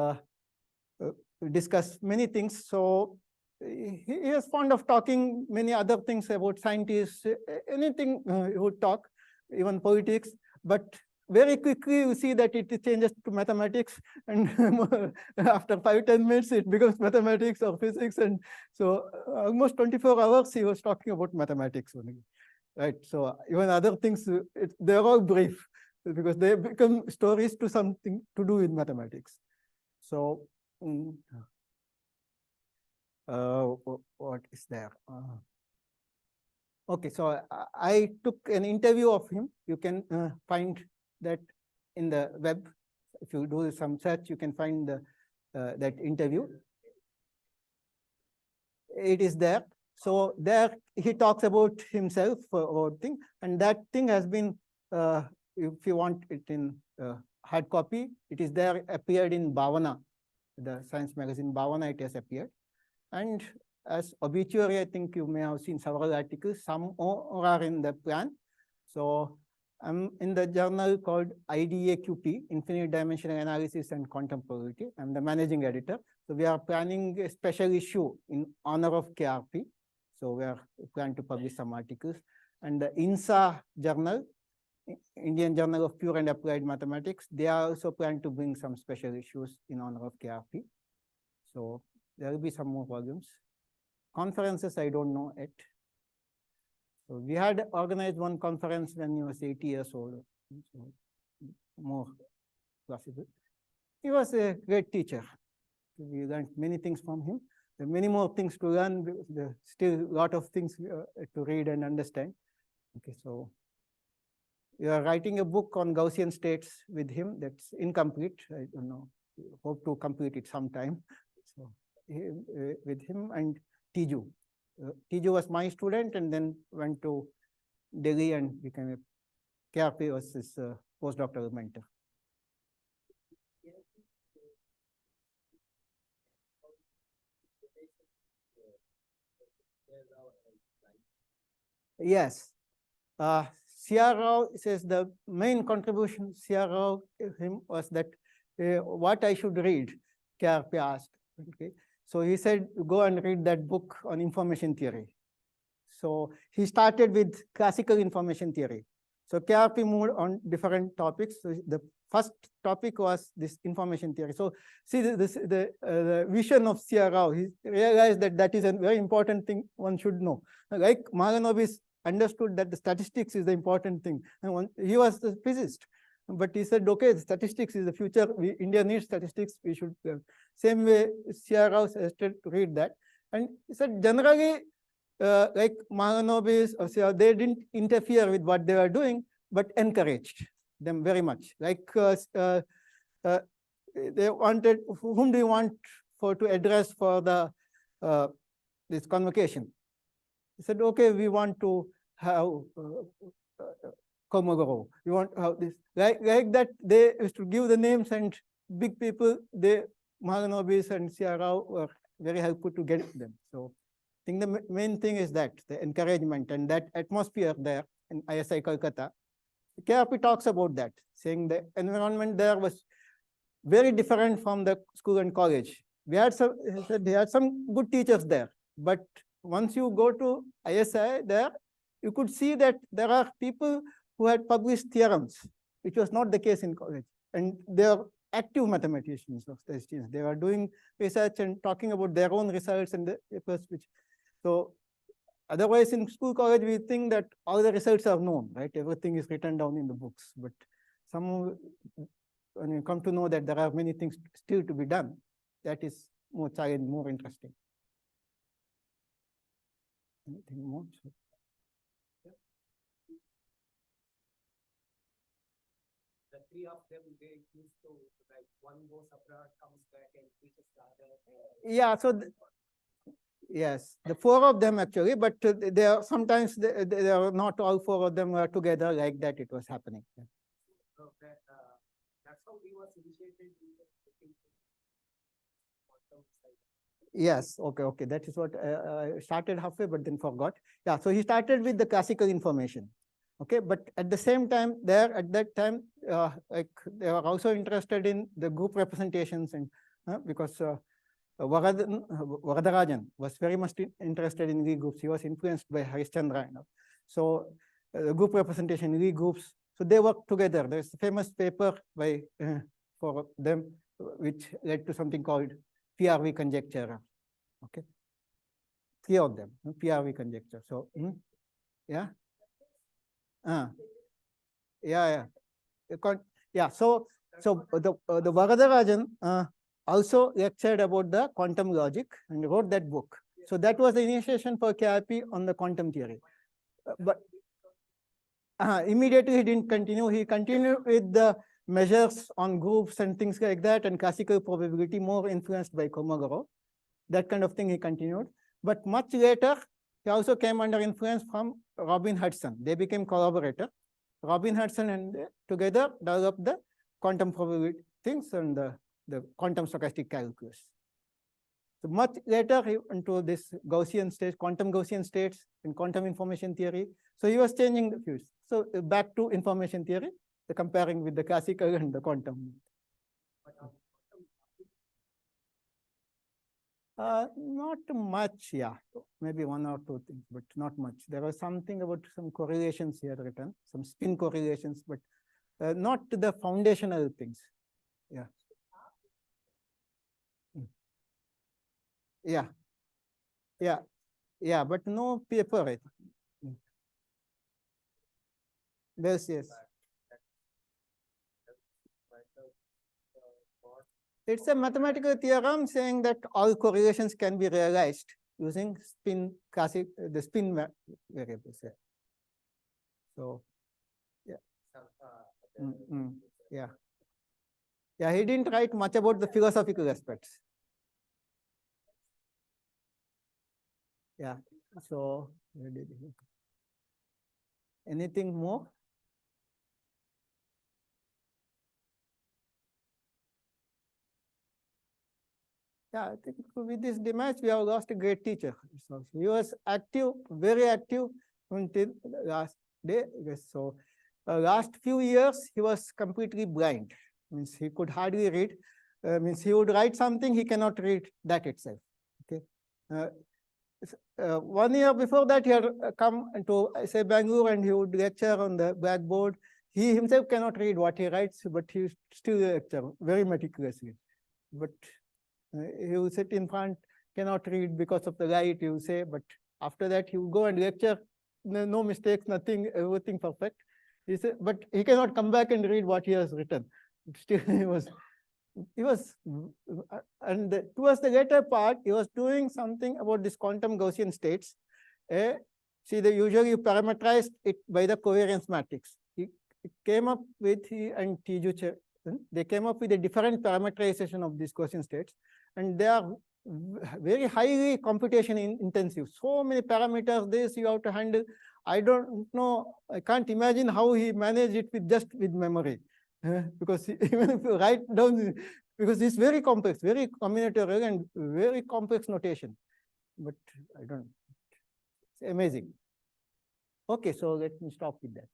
we discussed many things. So he is fond of talking many other things about scientists, anything he would talk, even politics, but very quickly you see that it changes to mathematics, and after 5-10 minutes it becomes mathematics or physics, and so almost 24 hours he was talking about mathematics only, right? So even other things, they're all brief because they become stories to something to do with mathematics. So what is there? Okay, so I took an interview of him. You can find that in the web. If you do some search, you can find the, that interview. It is there. So there he talks about himself or thing, and that thing has been, if you want it in hard copy, it is there, appeared in Bhavana, the science magazine Bhavana, it has appeared. And as obituary, I think you may have seen several articles, some are in the plan. So I'm in the journal called IDAQP, Infinite Dimensional Analysis and Quantum Probability. I'm the managing editor. So we are planning a special issue in honor of KRP. So we are planning to publish some articles. And the INSA journal, Indian Journal of Pure and Applied Mathematics, they are also planning to bring some special issues in honor of KRP. So there will be some more volumes. Conferences, I don't know yet. So we had organized one conference when he was 80 years old, so more possible. He was a great teacher. We learned many things from him. There are many more things to learn. There's still a lot of things to read and understand. Okay, so we are writing a book on Gaussian states with him. That's incomplete. I don't know. We hope to complete it sometime. So with him and Tiju. Tiju was my student and then went to Delhi and became a KRP, was his postdoctoral mentor. Yes. C.R. Rao says the main contribution C.R. Rao gave him was that what I should read, KRP asked. Okay. So he said, go and read that book on information theory. So he started with classical information theory. So KRP moved on different topics. So the first topic was this information theory. So see the vision of C.R. Rao, he realized that that is a very important thing one should know. Like Mahalanobis understood that the statistics is the important thing. And he was the physicist. But he said, okay, statistics is the future. India needs statistics. We should. Same way, C.R. Rao suggested to read that. And he said, generally, like Mahalanobis, they didn't interfere with what they were doing, but encouraged them very much. Like they wanted, whom do you want to address for the this convocation? He said, okay, we want to have Komogoro. We want to have this. Like that, they used to give the names, and big people, Mahalanobis and C.R. Rao were very helpful to get them. So I think the main thing is that, the encouragement and that atmosphere there in ISI Kolkata. KRP talks about that, saying the environment there was very different from the school and college. We had some, he said, they had some good teachers there, but once you go to ISI there, you could see that there are people who had published theorems, which was not the case in college. And they are active mathematicians of statisticians. They were doing research and talking about their own results and the papers, which, so otherwise in school, college, we think that all the results are known, right? Everything is written down in the books, but some, when you come to know that there are many things still to be done, that is more challenging, more interesting. Anything more? three of them, they used to, like, one goes abroad, comes back and teaches the other. Yeah, so yes, the four of them actually, but they are sometimes they are not all four of them were together like that. It was happening. Yeah. So that's how he was initiated in the quantum side. Yes, okay. That is what I started halfway, but then forgot. Yeah, so he started with the classical information. Okay, but at the same time, at that time, like they were also interested in the group representations, and because Varadarajan was very much interested in Lie groups. He was influenced by Harishchandra. So group representation, Lie groups. So they worked together. There's a famous paper by for them, which led to something called PRV conjecture. Okay, three of them, PRV conjecture. So yeah, yeah. So the Varadarajan also lectured about the quantum logic and wrote that book. So that was the initiation for KIP on the quantum theory. But immediately he didn't continue. He continued with the measures on groups and things like that, and classical probability, more influenced by Kolmogorov. That kind of thing he continued. But much later, he also came under influence from Robin Hudson. They became collaborators. Robin Hudson and together developed the quantum probability things and the quantum stochastic calculus. So much later, he went to this Gaussian states, quantum Gaussian states in quantum information theory. So he was changing the views. So back to information theory, comparing with the classical and the quantum. Not much, yeah. Maybe one or two things, but not much. There was something about some correlations here written, some spin correlations, but not the foundational things. Yeah. Yeah, but no paper, right? Yes. It's a mathematical theorem saying that all correlations can be realized using the spin variables. Yeah. So, yeah. Yeah, he didn't write much about the philosophical aspects. Yeah. So, anything more? Yeah, I think with this demise, we have lost a great teacher. So he was active, very active until last day. So last few years, he was completely blind. Means he could hardly read. Means he would write something, he cannot read that itself. Okay. 1 year before that, he had come to, say, Bangalore, and he would lecture on the blackboard. He himself cannot read what he writes, but he still lecture very meticulously. But he will sit in front, cannot read because of the light, he will say, but after that he will go and lecture, no mistakes, nothing, everything perfect. He said, but he cannot come back and read what he has written. Still he was, and towards the later part, he was doing something about this quantum Gaussian states. See, usually you parameterize it by the covariance matrix. He came up with, he and Tiju, they came up with a different parameterization of these Gaussian states, and they are very highly computation intensive. So many parameters, this you have to handle. I don't know, I can't imagine how he managed it with memory. Because even if you write down, because it's very complex, very combinatorial and very complex notation. But I don't know. It's amazing. Okay, so let me stop with that.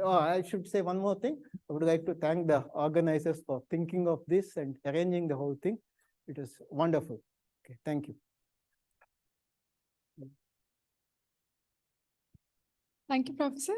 I should say one more thing. I would like to thank the organizers for thinking of this and arranging the whole thing. It was wonderful. Okay, thank you. Thank you, Professor.